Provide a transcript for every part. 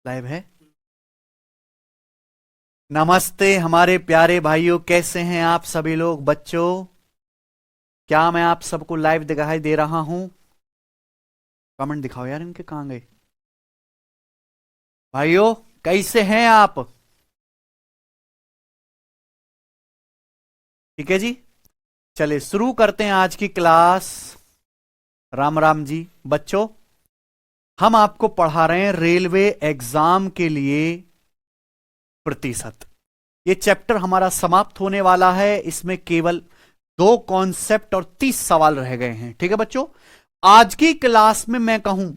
Live है। नमस्ते हमारे प्यारे भाइयों, कैसे हैं आप सभी लोग। बच्चों, क्या मैं आप सबको लाइव दिखाई दे रहा हूं? कमेंट दिखाओ यार, इनके कहां गए भाइयों? कैसे हैं आप? ठीक है जी, चलिए शुरू करते हैं आज की क्लास। राम राम जी। बच्चों, हम आपको पढ़ा रहे हैं रेलवे एग्जाम के लिए प्रतिशत। ये चैप्टर हमारा समाप्त होने वाला है। इसमें केवल 2 कॉन्सेप्ट और 30 सवाल रह गए हैं। ठीक है बच्चों, आज की क्लास में मैं कहूं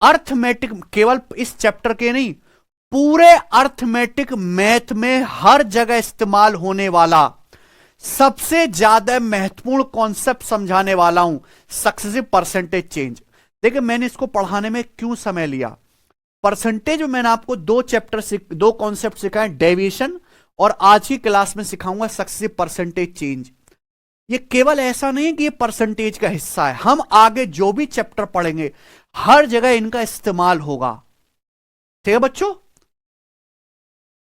अर्थमेटिक, केवल इस चैप्टर के नहीं, पूरे अर्थमेटिक मैथ में हर जगह इस्तेमाल होने वाला सबसे ज्यादा महत्वपूर्ण कॉन्सेप्ट समझाने वाला हूं, सक्सेसिव परसेंटेज चेंज। देखिए, मैंने इसको पढ़ाने में क्यों समय लिया। परसेंटेज में मैंने आपको 2 कॉन्सेप्ट सिखाए, डेविएशन, और आज की क्लास में सिखाऊंगा सक्सेसिव परसेंटेज चेंज। ये केवल ऐसा नहीं है कि ये परसेंटेज का हिस्सा है, हम आगे जो भी चैप्टर पढ़ेंगे हर जगह इनका इस्तेमाल होगा। ठीक है बच्चों,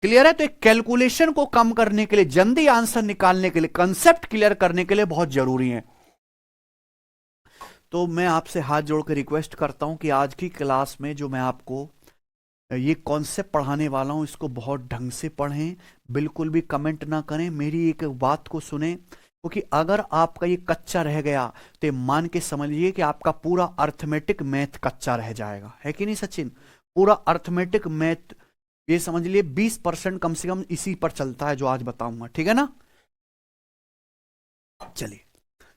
क्लियर है? तो एक कैलकुलेशन को कम करने के लिए, जल्दी आंसर निकालने के लिए, कंसेप्ट क्लियर करने के लिए बहुत जरूरी है। तो मैं आपसे हाथ जोड़कर रिक्वेस्ट करता हूं कि आज की क्लास में जो मैं आपको ये कॉन्सेप्ट पढ़ाने वाला हूं, इसको बहुत ढंग से पढ़ें, बिल्कुल भी कमेंट ना करें, मेरी एक बात को सुने। क्योंकि अगर आपका ये कच्चा रह गया तो मान के समझ लीजिए कि आपका पूरा अर्थमेटिक मैथ कच्चा रह जाएगा। है कि नहीं सचिन? पूरा अर्थमेटिक मैथ ये समझ लिए 20% कम से कम इसी पर चलता है जो आज बताऊंगा। ठीक है ना? चलिए,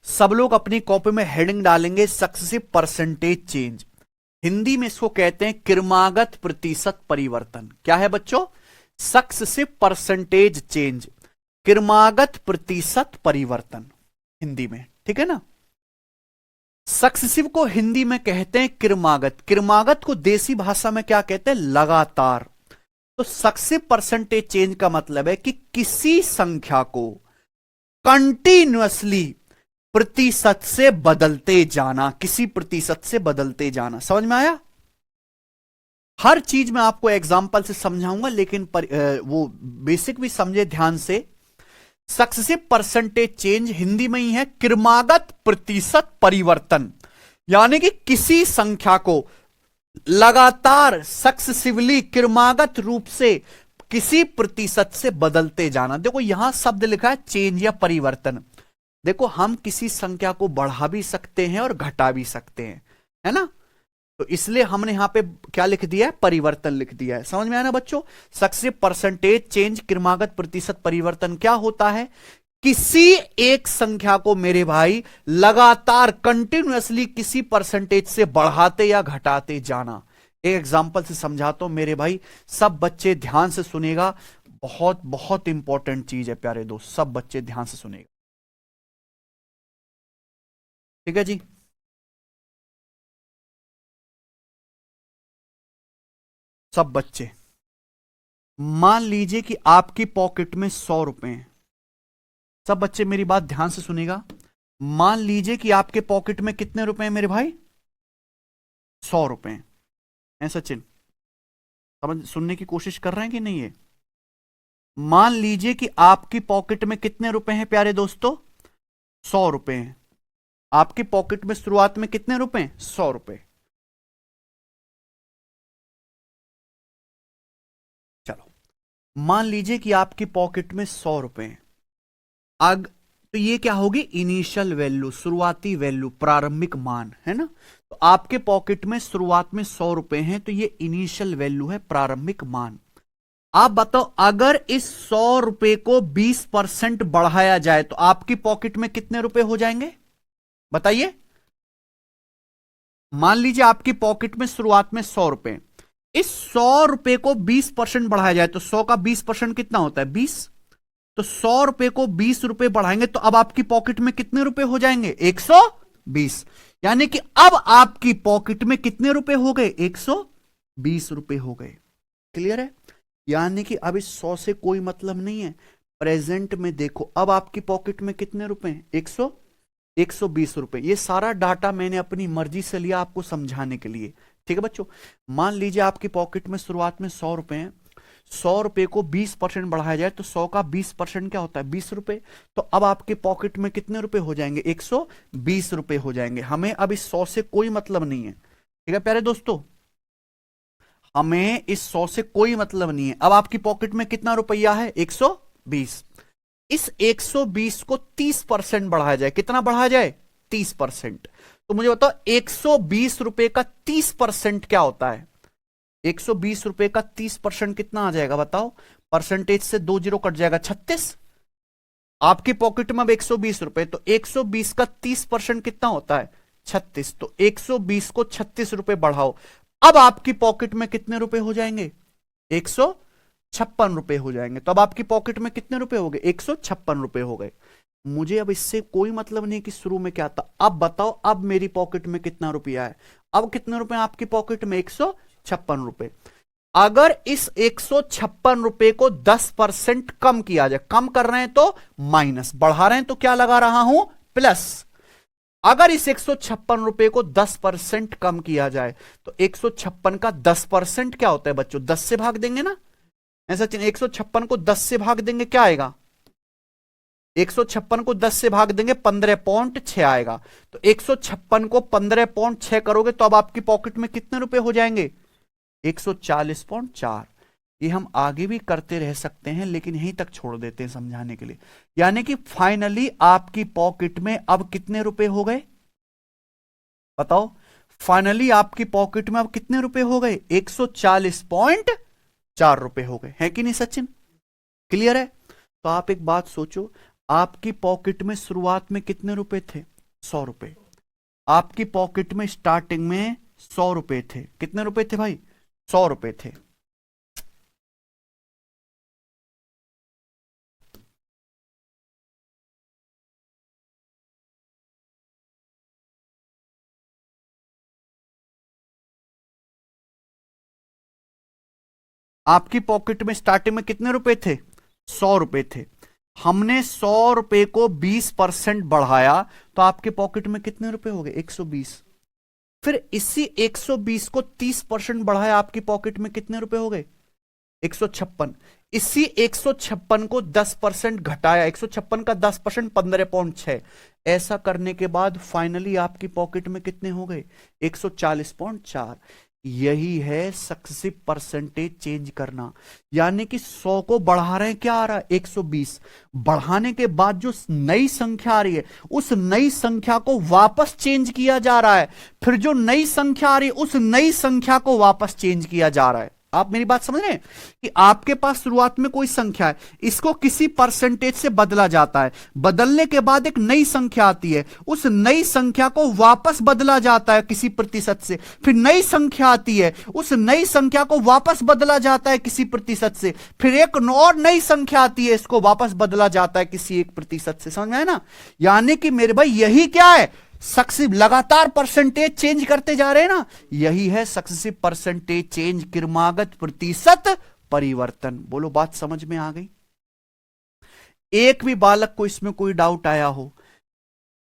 सब लोग अपनी कॉपी में हेडिंग डालेंगे सक्सेसिव परसेंटेज चेंज। हिंदी में इसको कहते हैं क्रमागत प्रतिशत परिवर्तन। क्या है बच्चों? सक्सेसिव परसेंटेज चेंज, क्रमागत प्रतिशत परिवर्तन हिंदी में। ठीक है ना? सक्सेसिव को हिंदी में कहते हैं क्रमागत, क्रमागत को देसी भाषा में क्या कहते हैं? लगातार। तो सक्सेसिव परसेंटेज चेंज का मतलब है कि किसी संख्या को कंटिन्यूअसली प्रतिशत से बदलते जाना, किसी प्रतिशत से बदलते जाना। समझ में आया? हर चीज मैं आपको एग्जांपल से समझाऊंगा, लेकिन वो बेसिक भी समझे ध्यान से। सक्सेसिव परसेंटेज चेंज हिंदी में ही है क्रमागत प्रतिशत परिवर्तन, यानी कि किसी संख्या को लगातार सक्सेसिवली, क्रमागत रूप से किसी प्रतिशत से बदलते जाना। देखो यहां शब्द लिखा है चेंज या परिवर्तन। देखो, हम किसी संख्या को बढ़ा भी सकते हैं और घटा भी सकते हैं, है ना? तो इसलिए हमने यहां पे क्या लिख दिया है? परिवर्तन लिख दिया है। समझ में आया ना बच्चों? सक्सेसिव परसेंटेज चेंज, क्रमागत प्रतिशत परिवर्तन क्या होता है? किसी एक संख्या को मेरे भाई लगातार कंटिन्यूअसली किसी परसेंटेज से बढ़ाते या घटाते जाना। एक एग्जांपल से समझाता हूं मेरे भाई, सब बच्चे ध्यान से सुनेगा, बहुत बहुत इंपॉर्टेंट चीज है प्यारे दोस्त, सब बच्चे ध्यान से सुनेगा। ठीक है जी? सब बच्चे, मान लीजिए कि आपकी पॉकेट में 100 रुपए हैं। सब बच्चे मेरी बात ध्यान से सुनेगा। मान लीजिए कि आपके पॉकेट में कितने रुपए हैं मेरे भाई? 100 रुपए हैं। सचिन, समझ सुनने की कोशिश कर रहे हैं कि नहीं है? मान लीजिए कि आपकी पॉकेट में कितने रुपए हैं प्यारे दोस्तों? 100 रुपए हैं। आपकी पॉकेट में शुरुआत में कितने रुपए हैं? 100 रुपए। चलो, मान लीजिए कि आपकी पॉकेट में 100 रुपए हैं। अग तो ये क्या होगी? इनिशियल वैल्यू, शुरुआती वैल्यू, प्रारंभिक मान, है ना? तो आपके पॉकेट में शुरुआत में 100 रुपए हैं, तो ये इनिशियल वैल्यू है, प्रारंभिक मान। आप बताओ, अगर इस 100 रुपए को 20% बढ़ाया जाए तो आपकी पॉकेट में कितने रुपए हो जाएंगे? बताइए। मान लीजिए आपकी पॉकेट में शुरुआत में 100 रुपए, इस 100 रुपए को 20% बढ़ाया जाए तो 100 का 20% कितना होता है? 20। तो 100 रुपए को 20 रुपए बढ़ाएंगे तो अब आपकी पॉकेट में कितने रुपए हो जाएंगे? 120। यानी कि अब आपकी पॉकेट में कितने रुपए हो गए? 120 रुपए हो गए। क्लियर है? यानी कि अब इस 100 से कोई मतलब नहीं है। प्रेजेंट में देखो, अब आपकी पॉकेट में कितने रुपए हैं? 120 रुपए। ये सारा डाटा मैंने अपनी मर्जी से लिया आपको समझाने के लिए। ठीक है बच्चों। मान लीजिए आपकी पॉकेट में शुरुआत में 100 रुपए हैं, 100 रुपए को 20% बढ़ाया जाए तो 100 का 20% क्या होता है, 20 रुपए। तो अब आपके पॉकेट में कितने रुपए हो जाएंगे, 120 रुपए हो जाएंगे। हमें अब इस 100 से कोई मतलब नहीं है, ठीक है प्यारे दोस्तों, हमें इस 100 से कोई मतलब नहीं है। अब आपकी पॉकेट में कितना रुपया है, 120। इस 120 को 30% बढ़ाया जाए, कितना बढ़ाया जाए, 30%। तो मुझे बताओ 120 रुपए का 30% क्या होता है, 120 रुपए का 30% कितना आ जाएगा बताओ, परसेंटेज से 2 जीरो कट जाएगा, 36। आपकी पॉकेट में अब 120 रुपए, तो 120 का 30% कितना होता है, 36। तो 120 को 36 रुपए बढ़ाओ, अब आपकी पॉकेट में कितने रुपए हो जाएंगे, 156 रुपए हो जाएंगे। तो अब आपकी पॉकेट में कितने रुपए हो गए, 156 रुपए हो गए। मुझे अब इससे कोई मतलब नहीं कि शुरू में क्या था। अब बताओ अब मेरी पॉकेट में कितना रुपया है, अब कितने रुपए आपकी पॉकेट में, 156 रुपए। अगर इस 156 रुपए को 10% कम किया जाए, कम कर रहे हैं तो माइनस, बढ़ा रहे हैं तो क्या लगा रहा हूं, प्लस। अगर इस 156 रुपए को 10% कम किया जाए तो 156 का 10% क्या होता है बच्चों, 10 से भाग देंगे ना, ऐसा 156 को 10 से भाग देंगे क्या आएगा, 156 को 10 से भाग देंगे 15.6 आएगा। तो 156 को 15.6 करोगे तो अब आपकी पॉकेट में कितने रुपए हो जाएंगे, 140.4। ये हम आगे भी करते रह सकते हैं लेकिन यहीं तक छोड़ देते हैं समझाने के लिए। यानी कि फाइनली आपकी पॉकेट में अब कितने रुपए हो गए, बताओ, फाइनली आपकी पॉकेट में अब कितने रुपए हो गए, 140.4 रुपए हो गए, है कि नहीं सचिन, क्लियर है। तो आप एक बात सोचो, आपकी पॉकेट में शुरुआत में कितने रुपए थे, 100 रुपए। आपकी पॉकेट में स्टार्टिंग में 100 रुपए थे, कितने रुपए थे भाई, 100 रुपए थे। आपकी पॉकेट में स्टार्टिंग में कितने रुपए थे, 100 रुपए थे। हमने 100 रुपए को 20% बढ़ाया तो आपके पॉकेट में कितने रुपए हो गए, 120। फिर इसी 120 को 30% बढ़ाया, आपकी पॉकेट में कितने रुपए हो गए, 156। इसी 156 को 10% घटाया, 156 का 10% 15.6। ऐसा करने के बाद फाइनली आपकी पॉकेट में कितने हो गए, 140.4। यही है सक्सेसिव परसेंटेज चेंज करना। यानी कि 100 को बढ़ा रहे हैं, क्या आ रहा है, 120। बढ़ाने के बाद जो नई संख्या आ रही है उस नई संख्या को वापस चेंज किया जा रहा है, फिर जो नई संख्या आ रही है उस नई संख्या को वापस चेंज किया जा रहा है। आप मेरी बात समझ रहे हैं कि आपके पास शुरुआत में कोई संख्या है, इसको किसी परसेंटेज से बदला जाता है, बदलने के बाद एक नई संख्या आती है, उस नई संख्या को वापस बदला जाता है किसी प्रतिशत से, फिर नई संख्या आती है, उस नई संख्या को वापस बदला जाता है किसी प्रतिशत से, फिर एक और नई संख्या आती है, इसको वापस बदला जाता है किसी 1% से। समझ में आया ना। यानी कि मेरे भाई यही क्या है, सक्सेसिव, लगातार परसेंटेज चेंज करते जा रहे हैं ना, यही है सक्सेसिव परसेंटेज चेंज, क्रमागत प्रतिशत परिवर्तन। बोलो बात समझ में आ गई। एक भी बालक को इसमें कोई डाउट आया हो,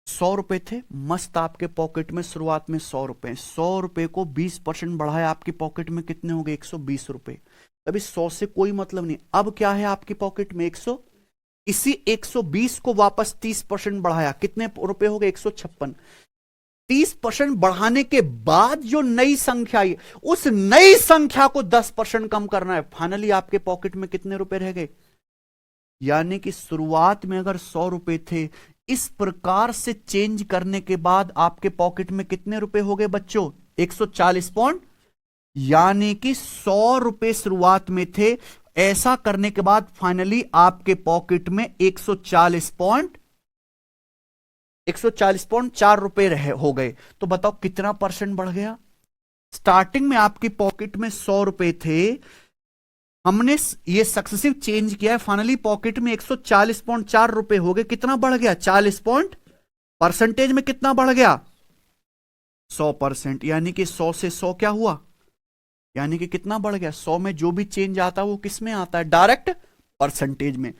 100 रुपए थे मस्त आपके पॉकेट में, शुरुआत में 100 रुपए, 100 रुपए को 20% बढ़ाया, आपकी पॉकेट में कितने हो गए, 120 रुपए। अभी 100 से कोई मतलब नहीं। अब क्या है आपकी पॉकेट में, 100, इसी 120 को वापस 30% बढ़ाया, कितने रुपए हो गए, 156। 30% बढ़ाने के बाद जो नई संख्या आई उस नई संख्या को 10% कम करना है। फाइनली आपके पॉकेट में कितने रुपए रह गए। यानी कि शुरुआत में अगर 100 रुपए थे, इस प्रकार से चेंज करने के बाद आपके पॉकेट में कितने रुपए हो गए बच्चों, 140 पॉइंट। यानी कि 100 रुपए शुरुआत में थे, ऐसा करने के बाद फाइनली आपके पॉकेट में 140.4 रुपए हो गए। तो बताओ कितना परसेंट बढ़ गया। स्टार्टिंग में आपकी पॉकेट में 100 रुपए थे, हमने ये सक्सेसिव चेंज किया है, फाइनली पॉकेट में 140.4 रुपए हो गए। कितना बढ़ गया, 40 पॉइंट, परसेंटेज में कितना बढ़ गया, 100%। यानी कि 100 से 100 क्या हुआ, यानी कि कितना बढ़ गया, 100 में जो भी चेंज आता है वो किस में आता है, डायरेक्ट परसेंटेज में।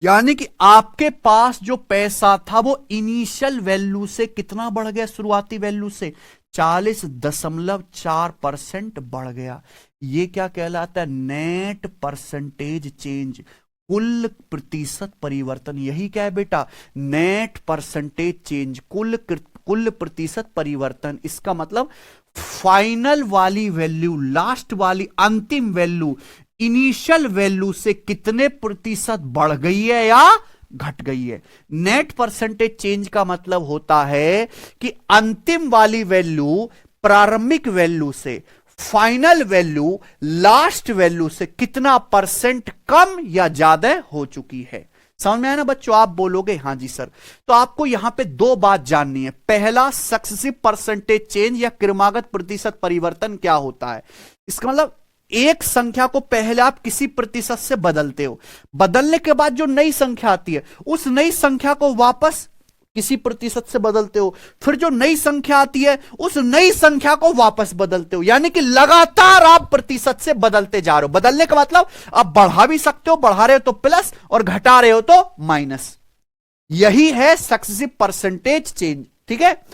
यानी कि आपके पास जो पैसा था वो इनिशियल वैल्यू से कितना बढ़ गया, शुरुआती वैल्यू से 40.4% बढ़ गया। ये क्या कहलाता है? नेट परसेंटेज चेंज, कुल प्रतिशत परिवर्तन। यही क्या है बेटा? नेट परसेंटेज चेंज, कुल प्रतिशत परिवर्तन। इसका मतलब फाइनल वाली वैल्यू, लास्ट वाली अंतिम वैल्यू इनिशियल वैल्यू से कितने प्रतिशत बढ़ गई है या घट गई है। नेट परसेंटेज चेंज का मतलब होता है कि अंतिम वाली वैल्यू प्रारंभिक वैल्यू से, फाइनल वैल्यू लास्ट वैल्यू से कितना परसेंट कम या ज्यादा हो चुकी है। समझ में आया ना बच्चों? आप बोलोगे हाँ जी सर। तो आपको यहां पे दो बात जाननी है। पहला, सक्सेसिव परसेंटेज चेंज या क्रमागत प्रतिशत परिवर्तन क्या होता है। इसका मतलब एक संख्या को पहले आप किसी प्रतिशत से बदलते हो, बदलने के बाद जो नई संख्या आती है उस नई संख्या को वापस किसी प्रतिशत से बदलते हो, फिर जो नई संख्या आती है उस नई संख्या को वापस बदलते हो। यानी कि लगातार आप प्रतिशत से बदलते जा रहे हो। बदलने का मतलब आप बढ़ा भी सकते हो, बढ़ा रहे हो तो प्लस और घटा रहे हो तो माइनस। यही है सक्सेसिव परसेंटेज चेंज। ठीक है।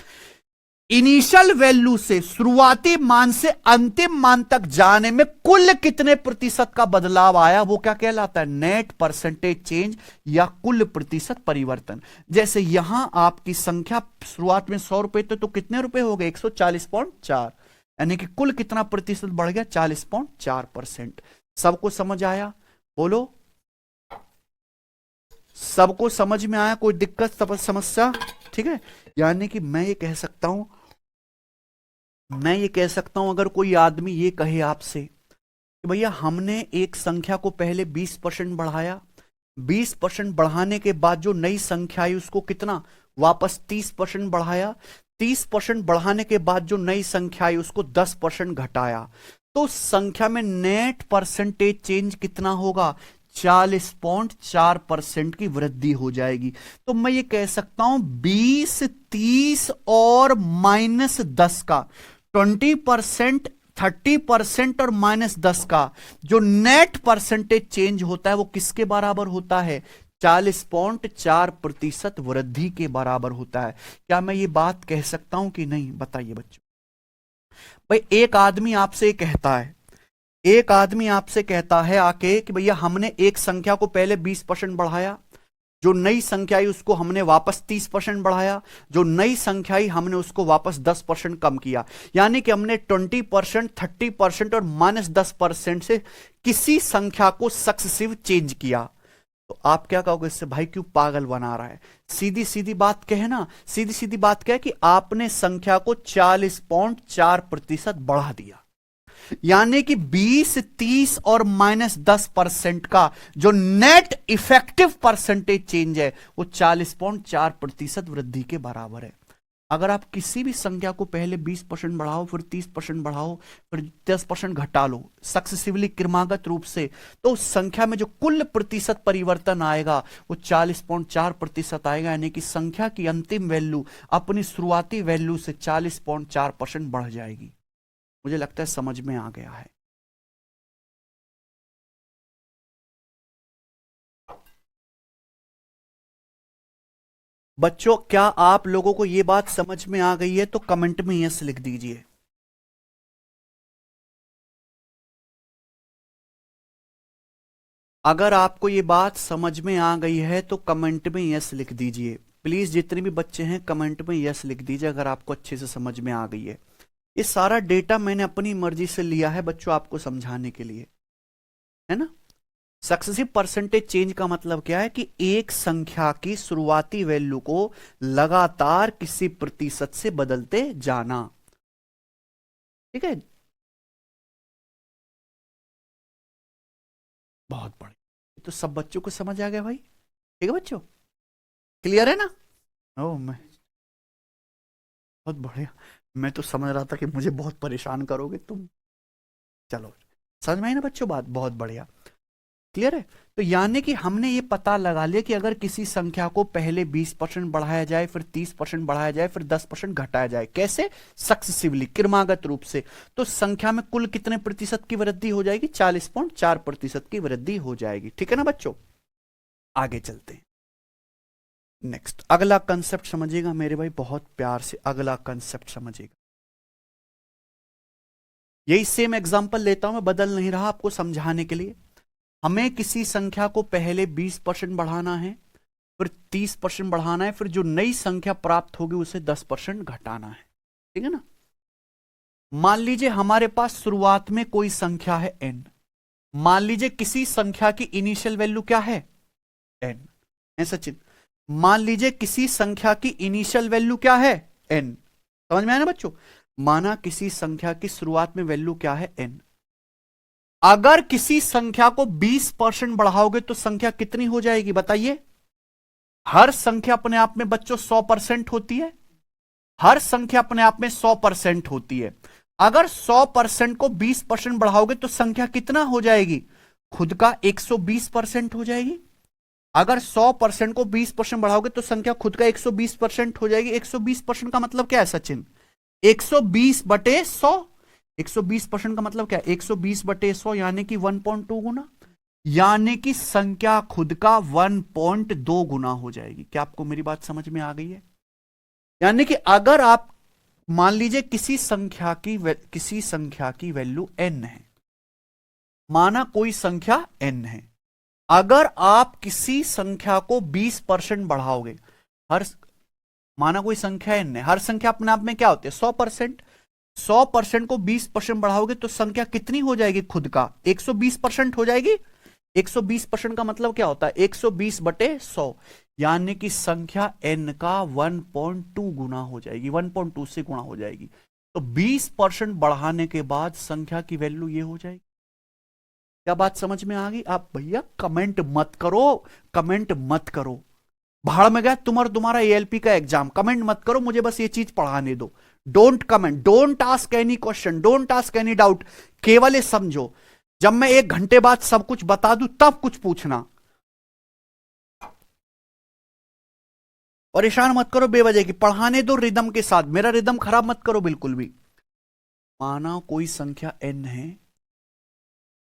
इनिशियल वैल्यू से, शुरुआती मान से अंतिम मान तक जाने में कुल कितने प्रतिशत का बदलाव आया, वो क्या कहलाता है? नेट परसेंटेज चेंज या कुल प्रतिशत परिवर्तन। जैसे यहां आपकी संख्या शुरुआत में 100 रुपए थे तो कितने रुपए हो गए? 140.4, यानी कि कुल कितना प्रतिशत बढ़ गया? 40.4%। सबको समझ आया? बोलो, सबको समझ में आया? कोई दिक्कत समस्या? ठीक है। यानी कि मैं ये कह सकता हूं, अगर कोई आदमी ये कहे आपसे कि भैया हमने एक संख्या को पहले 20% बढ़ाया, 20% बढ़ाने के बाद जो नई संख्या आई उसको कितना वापस 30% बढ़ाया, 30% बढ़ाने के बाद जो नई संख्या आई उसको 10% घटाया, तो संख्या में नेट परसेंटेज चेंज कितना होगा? 40.4% की वृद्धि हो जाएगी। तो मैं ये कह सकता हूं 20, 30 और -10 का 20%, 30% और -10 का जो नेट परसेंटेज चेंज होता है वो किसके बराबर होता है? 40.4% वृद्धि के बराबर होता है। क्या मैं ये बात कह सकता हूं कि नहीं? बताइए बच्चों। भाई एक आदमी आपसे कहता है आके कि भैया हमने एक संख्या को पहले 20% बढ़ाया, जो नई संख्या आई उसको हमने वापस 30% बढ़ाया, जो नई संख्या आई हमने उसको वापस 10% कम किया। यानी कि हमने 20%, 30% और -10% से किसी संख्या को सक्सेसिव चेंज किया। तो आप क्या कहोगे इससे? भाई क्यों पागल बना रहा है? सीधी सीधी बात कहे ना, सीधी सीधी बात कहे कि आपने संख्या को 40.4% बढ़ा दिया। यानी कि 20, 30 और -10% का जो नेट इफेक्टिव परसेंटेज चेंज है वो 40.4% वृद्धि के बराबर है। अगर आप किसी भी संख्या को पहले 20% बढ़ाओ, फिर 30% बढ़ाओ, फिर 10% घटा लो सक्सेसिवली क्रमागत रूप से, तो उस संख्या में जो कुल प्रतिशत परिवर्तन आएगा वो 40.4% आएगा। यानी कि संख्या की अंतिम वैल्यू अपनी शुरुआती वैल्यू से 40.4% बढ़ जाएगी। मुझे लगता है समझ में आ गया है। बच्चों क्या आप लोगों को यह बात समझ में आ गई है? तो कमेंट में यस लिख दीजिए। अगर आपको ये बात समझ में आ गई है तो कमेंट में यस लिख दीजिए। प्लीज जितने भी बच्चे हैं कमेंट में यस लिख दीजिए अगर आपको अच्छे से समझ में आ गई है। ये सारा डेटा मैंने अपनी मर्जी से लिया है बच्चों आपको समझाने के लिए, है ना। सक्सेसिव परसेंटेज चेंज का मतलब क्या है कि एक संख्या की शुरुआती वैल्यू को लगातार किसी प्रतिशत से बदलते जाना। ठीक है, बहुत बढ़िया। तो सब बच्चों को समझ आ गया भाई? ठीक है बच्चों, क्लियर है ना? ओ मैं बहुत बढ़िया। मैं तो समझ रहा था कि मुझे बहुत परेशान करोगे तुम। चलो समझ में आई ना बच्चों बात? बहुत बढ़िया, क्लियर है। तो यानी कि हमने ये पता लगा लिया कि अगर किसी संख्या को पहले 20% बढ़ाया जाए, फिर 30% बढ़ाया जाए, फिर 10% घटाया जाए, कैसे? सक्सेसिवली क्रमागत रूप से, तो संख्या में कुल कितने प्रतिशत की वृद्धि हो जाएगी? 40.4% की वृद्धि हो जाएगी। ठीक है ना बच्चों? आगे चलते हैं। नेक्स्ट अगला कंसेप्ट समझिएगा मेरे भाई, बहुत प्यार से अगला कंसेप्ट समझिएगा। यही सेम एग्जांपल लेता हूं मैं, बदल नहीं रहा, आपको समझाने के लिए। हमें किसी संख्या को पहले 20% बढ़ाना है, फिर 30% बढ़ाना है, फिर जो नई संख्या प्राप्त होगी उसे 10% घटाना है, ठीक है ना। मान लीजिए हमारे पास शुरुआत में कोई संख्या है n। मान लीजिए किसी संख्या की इनिशियल वैल्यू क्या है, n है सचिन। मान लीजिए किसी संख्या की इनिशियल वैल्यू क्या है, n। समझ में आया ना बच्चों। माना किसी संख्या की शुरुआत में वैल्यू क्या है, n। अगर किसी संख्या को 20% बढ़ाओगे तो संख्या कितनी हो जाएगी बताइए। हर संख्या अपने आप में बच्चों 100% होती है, हर संख्या अपने आप में 100% होती है। अगर 100% को 20% बढ़ाओगे तो संख्या कितना हो जाएगी, खुद का 120% हो जाएगी। अगर 100% को 20% बढ़ाओगे तो संख्या खुद का 120% हो जाएगी। 120% का मतलब क्या है सचिन, 120/100। 120% का मतलब क्या है, 120/100 यानी कि 1.2 गुना, यानी कि संख्या खुद का 1.2 गुना हो जाएगी। क्या आपको मेरी बात समझ में आ गई है। यानी कि अगर आप मान लीजिए किसी संख्या की वैल्यू n है, माना कोई संख्या n है। अगर आप किसी संख्या को 20% बढ़ाओगे, माना कोई संख्या n है, हर संख्या अपने आप में क्या होती है 100%। 100% को 20% बढ़ाओगे तो संख्या कितनी हो जाएगी, खुद का 120% हो जाएगी। 120% का मतलब क्या होता है, 120/100, यानी कि संख्या n का 1.2 गुना हो जाएगी, 1.2 से गुणा हो जाएगी। तो 20% बढ़ाने के बाद संख्या की वैल्यू ये हो जाएगी। क्या बात समझ में आ गई। आप भैया कमेंट मत करो, कमेंट मत करो, भाड़ में गया तुम और तुम्हारा एएलपी का एग्जाम। कमेंट मत करो, मुझे बस ये चीज पढ़ाने दो। Don't comment, don't ask any question, don't ask any doubt. केवल ये समझो, जब मैं 1 घंटे बाद सब कुछ बता दूं तब कुछ पूछना। परेशान मत करो बेवजह की, पढ़ाने दो रिदम के साथ, मेरा रिदम खराब मत करो बिल्कुल भी। माना कोई संख्या n है,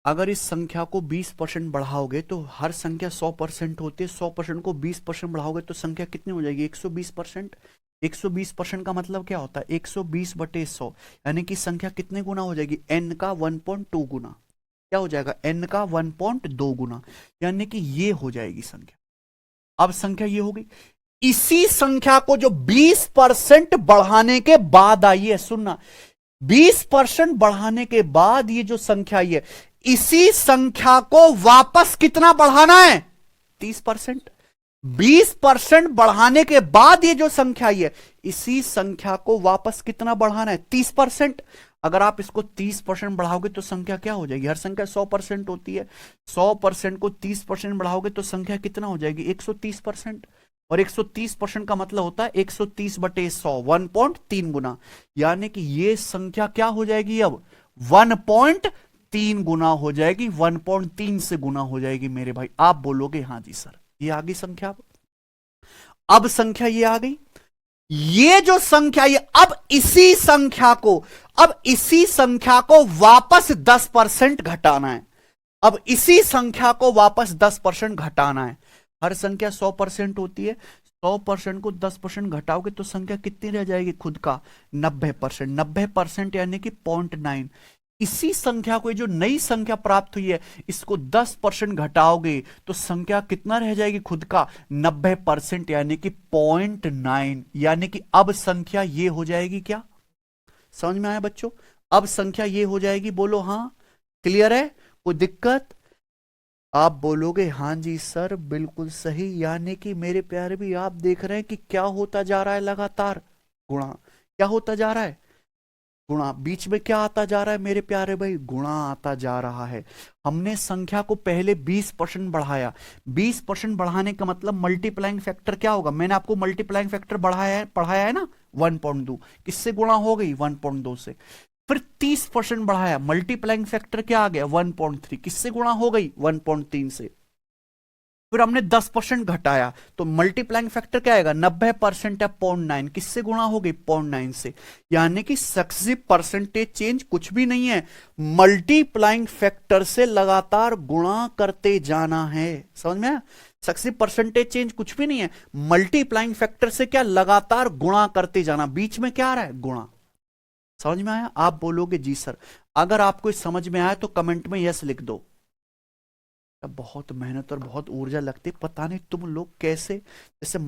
अगर इस संख्या को 20% बढ़ाओगे तो हर संख्या 100% होती है। 100% को 20% बढ़ाओगे तो संख्या कितनी हो जाएगी, 120%। 120% का मतलब क्या होता है, 120/100, यानी कि संख्या कितने गुना हो जाएगी, n का 1.2 गुना। क्या हो जाएगा, n का 1.2 गुना, यानी कि ये हो जाएगी संख्या। अब संख्या ये होगी। इसी संख्या को जो 20% बढ़ाने के बाद आई है, सुनना, 20% बढ़ाने के बाद ये जो संख्या आई है, इसी संख्या को वापस कितना बढ़ाना है, 30%। 20% बढ़ाने के बाद ये जो संख्या आई है, इसी संख्या को वापस कितना बढ़ाना है, 30%। अगर आप इसको 30% बढ़ाओगे तो संख्या क्या हो जाएगी, हर संख्या 100% होती है। 100% को 30% बढ़ाओगे तो संख्या कितना हो जाएगी, 130%। और 130% का मतलब होता है 130/100, 1.3 गुना, यानी कि ये संख्या क्या हो जाएगी, अब 1.3 गुना हो जाएगी, 1.3 से गुना हो जाएगी मेरे भाई। आप बोलोगे हाँ जी सर, ये आ गई संख्या। अब संख्या ये आ गई, ये जो संख्या ये, अब इसी संख्या को वापस 10% घटाना है। अब इसी संख्या को वापस 10% घटाना है। हर संख्या 100% होती है, 100% को 10% घटाओगे तो संख्या कितनी रह जाएगी, खुद का 90%। 90% यानी कि 0.9। इसी संख्या को, जो नई संख्या प्राप्त हुई है, इसको 10% घटाओगे तो संख्या कितना रह जाएगी, खुद का 90%, यानी कि 0.9। यानी कि अब संख्या ये हो जाएगी। क्या समझ में आया बच्चों, अब संख्या ये हो जाएगी, बोलो हाँ, क्लियर है, कोई दिक्कत। आप बोलोगे हाँ जी सर बिल्कुल सही। यानी कि मेरे प्यारे भी आप देख रहे हैं कि क्या होता जा रहा है, लगातार गुणा। क्या होता जा रहा है, गुणा। बीच में क्या आता जा रहा है मेरे प्यारे भाई, गुणा आता जा रहा है। हमने संख्या को पहले 20% बढ़ाया। 20% बढ़ाने का मतलब मल्टीप्लाइंग फैक्टर क्या होगा, मैंने आपको मल्टीप्लाइंग फैक्टर पढ़ाया है ना, 1.2। किससे गुणा हो गई, 1.2 से। फिर 30% बढ़ाया, मल्टीप्लाइंग फैक्टर क्या आ गया, 1.3। किससे गुणा हो गई, 1.3 से। फिर हमने 10% घटाया तो मल्टीप्लाइंग फैक्टर क्या आएगा, 90% या 0.9। किससे गुणा हो गई, 0.9 से। यानी कि सक्सेसिव परसेंटेज चेंज कुछ भी नहीं है, मल्टीप्लाइंग फैक्टर से लगातार गुणा करते जाना है। समझ में आया, सक्सेसिव परसेंटेज चेंज कुछ भी नहीं है, मल्टीप्लाइंग फैक्टर से क्या, लगातार गुणा करते जाना। बीच में क्या आ रहा है, गुणा। समझ में आया? आप बोलोगे जी सर। अगर आपको समझ में आया तो कमेंट में यस लिख दो। बहुत मेहनत और बहुत ऊर्जा लगती है, पता नहीं तुम लोग कैसे, जैसे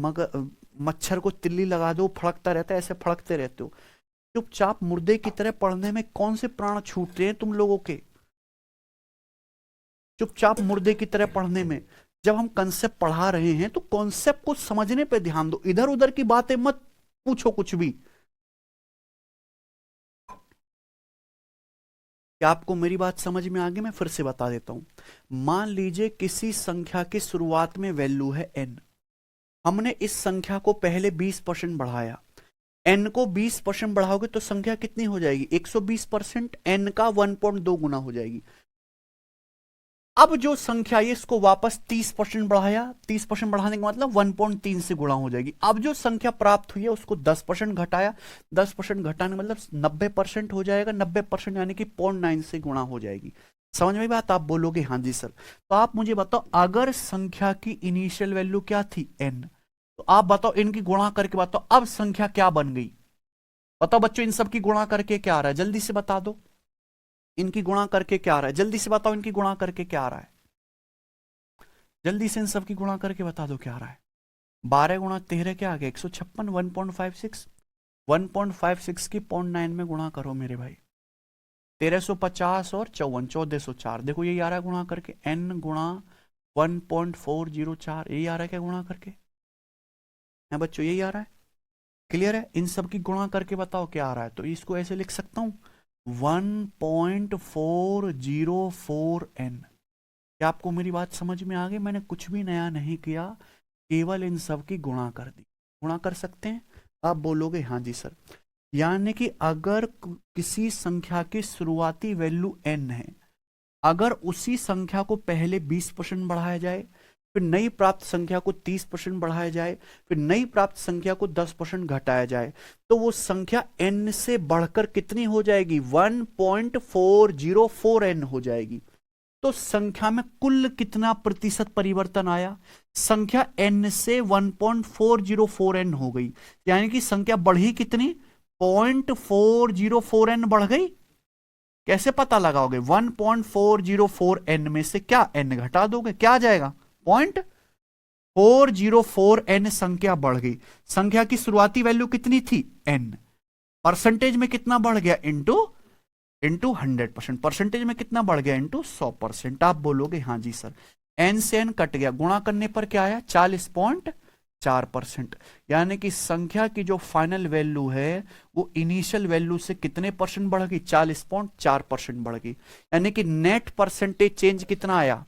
मच्छर को तिल्ली लगा दो फड़कता रहता है, ऐसे फड़कते रहते हो। चुपचाप मुर्दे की तरह पढ़ने में कौन से प्राण छूटते हैं तुम लोगों के? चुपचाप मुर्दे की तरह पढ़ने में। जब हम कंसेप्ट पढ़ा रहे हैं तो कॉन्सेप्ट को समझने पे ध्यान दो, इधर उधर की बातें मत पूछो कुछ भी। क्या आपको मेरी बात समझ में आ गई? मैं फिर से बता देता हूं। मान लीजिए किसी संख्या की शुरुआत में वैल्यू है n, हमने इस संख्या को पहले 20% बढ़ाया, n को 20% बढ़ाओगे तो संख्या कितनी हो जाएगी? 120%, n का 1.2 गुना हो जाएगी। अब जो संख्या है इसको वापस 30% बढ़ाया, 30% बढ़ाने का मतलब 1.3 से गुणा हो जाएगी। अब जो संख्या प्राप्त हुई है उसको 10% घटाया, 10% घटाने मतलब 90% हो जाएगा, 90% यानी कि 0.9 से गुणा हो जाएगी। समझ में बात? आप बोलोगे हाँ जी सर। तो आप मुझे बताओ, अगर संख्या की इनिशियल वैल्यू क्या थी? n, तो आप बताओ इनकी गुणा करके बताओ अब संख्या क्या बन गई? बताओ बच्चों, इन सब की गुणा करके क्या आ रहा है? जल्दी से बता दो, इनकी गुणा करके क्या आ रहा है? जल्दी से बताओ, इनकी गुणा करके क्या आ रहा है? जल्दी से इन सब की गुणा करके बता दो क्या आ रहा है? 12 गुणा 13 क्या आ गया? 156, 1.56, 1.56 की 0.9 में गुणा करो मेरे भाई। 1350 और 54, 1404। देखो यही आ रहा है गुणा करके, n गुणा 1.404, यही आ रहा है क्या गुणा करके? है बच्चों, यही आ रहा है? क्लियर है? इन सब की गुणा करके बताओ क्या आ रहा है। तो इसको ऐसे लिख सकता हूं, 1.404n। क्या आपको मेरी बात समझ में आ गई? मैंने कुछ भी नया नहीं किया, केवल इन सब की गुणा कर दी। गुणा कर सकते हैं? आप बोलोगे हाँ जी सर। यानी कि अगर किसी संख्या की शुरुआती वैल्यू n है, अगर उसी संख्या को पहले 20% बढ़ाया जाए, फिर नई प्राप्त संख्या को 30% बढ़ाया जाए, फिर नई प्राप्त संख्या को 10% घटाया जाए, तो वो संख्या n से बढ़कर कितनी हो जाएगी? 1.404n हो जाएगी। तो संख्या में कुल कितना प्रतिशत परिवर्तन आया? संख्या n से 1.404n हो गई, यानी कि संख्या बढ़ी कितनी? 0.404n बढ़ गई। कैसे पता लगाओगे? 1.404n में से क्या n घटा दोगे, क्या आ जाएगा? 0.404n संख्या बढ़ गई। संख्या की शुरुआती वैल्यू कितनी थी? n। परसेंटेज में कितना बढ़ गया? इंटू 100%। परसेंटेज में कितना बढ़ गया? इंटू 100%। आप बोलोगे हाँ जी सर। n से n कट गया, गुणा करने पर क्या आया? 40.4%। यानी कि संख्या की जो फाइनल वैल्यू है वो इनिशियल वैल्यू से कितने परसेंट बढ़ गई? 40.4% बढ़ गई। यानी कि नेट परसेंटेज चेंज कितना आया?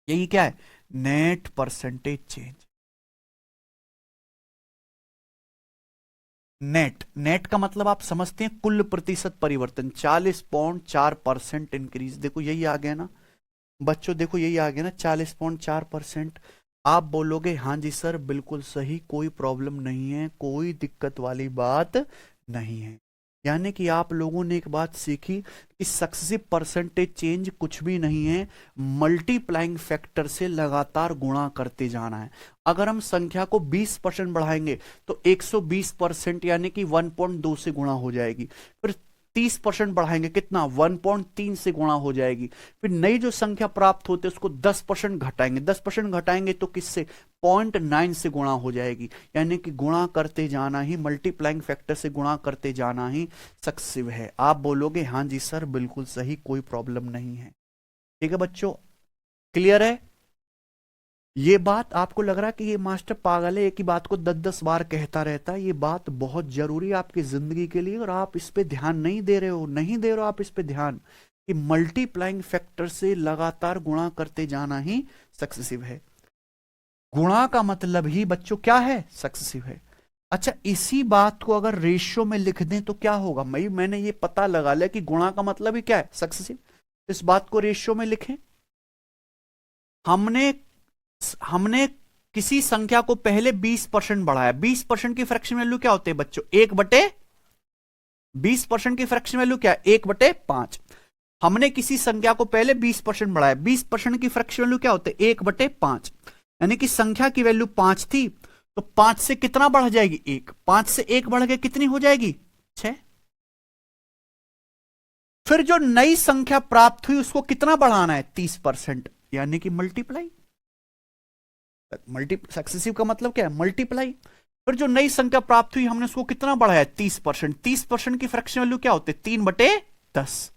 यही क्या है? Net percentage change. नेट का मतलब आप समझते हैं, कुल प्रतिशत परिवर्तन। 40.4% इंक्रीज। देखो यही आ गया ना बच्चों, देखो यही आ गया ना 40.4%। आप बोलोगे हाँ जी सर बिल्कुल सही, कोई प्रॉब्लम नहीं है, कोई दिक्कत वाली बात नहीं है। यानी कि आप लोगों ने एक बात सीखी कि सक्सेसिव परसेंटेज चेंज कुछ भी नहीं है, मल्टीप्लाइंग फैक्टर से लगातार गुणा करते जाना है। अगर हम संख्या को 20% बढ़ाएंगे तो 120% यानी कि 1.2 से गुणा हो जाएगी। फिर 30% बढ़ाएंगे, कितना? 1.3 से गुणा हो जाएगी। फिर नई जो संख्या प्राप्त होती है उसको 10% घटाएंगे, 10% घटाएंगे तो किससे? 0.9 से गुणा हो जाएगी। यानी कि गुणा करते जाना ही, मल्टीप्लाइंग फैक्टर से गुणा करते जाना ही सक्सेसिव है। आप बोलोगे हाँ जी सर बिल्कुल सही, कोई प्रॉब्लम नहीं है। ठीक है बच्चों, क्लियर है? ये बात आपको लग रहा है कि ये मास्टर पागल है, एक ही बात को 10-10 बार कहता रहता है, ये बात बहुत जरूरी है आपकी जिंदगी के लिए और आप इस पे ध्यान नहीं दे रहे हो, नहीं दे रहे हो आप इस पे ध्यान कि मल्टीप्लाइंग फैक्टर से लगातार गुणा करते जाना ही सक्सेसिव है। गुणा का मतलब ही बच्चों क्या है? सक्सेसिव है। अच्छा, इसी बात को अगर रेशियो में लिख दें तो क्या होगा? मैंने ये पता लगा लिया कि गुणा का मतलब ही क्या है? सक्सेसिव। इस बात को रेशियो में लिखें। हमने किसी संख्या को पहले 20% बढ़ाया। 20% की फ्रैक्शन वैल्यू क्या होती है बच्चों? 20% की फ्रैक्शन वैल्यू क्या है? 1/5। हमने किसी संख्या को पहले 20% बढ़ाया, 20% की फ्रैक्शन वैल्यू क्या होती है? 1/5। यानी कि संख्या की वैल्यू 5 थी तो 5 से कितना बढ़ जाएगी? 1। 5 से 1 बढ़ के कितनी हो जाएगी? 6। फिर जो नई संख्या प्राप्त हुई उसको कितना बढ़ाना है, 30%, यानी कि मल्टीप्लाई। सक्सेसिव का मतलब क्या है, मल्टीप्लाई। फिर जो नई संख्या प्राप्त हुई हमने उसको कितना बढ़ाया, 30%। 30% की फ्रैक्शन वैल्यू क्या होती है, 3/10,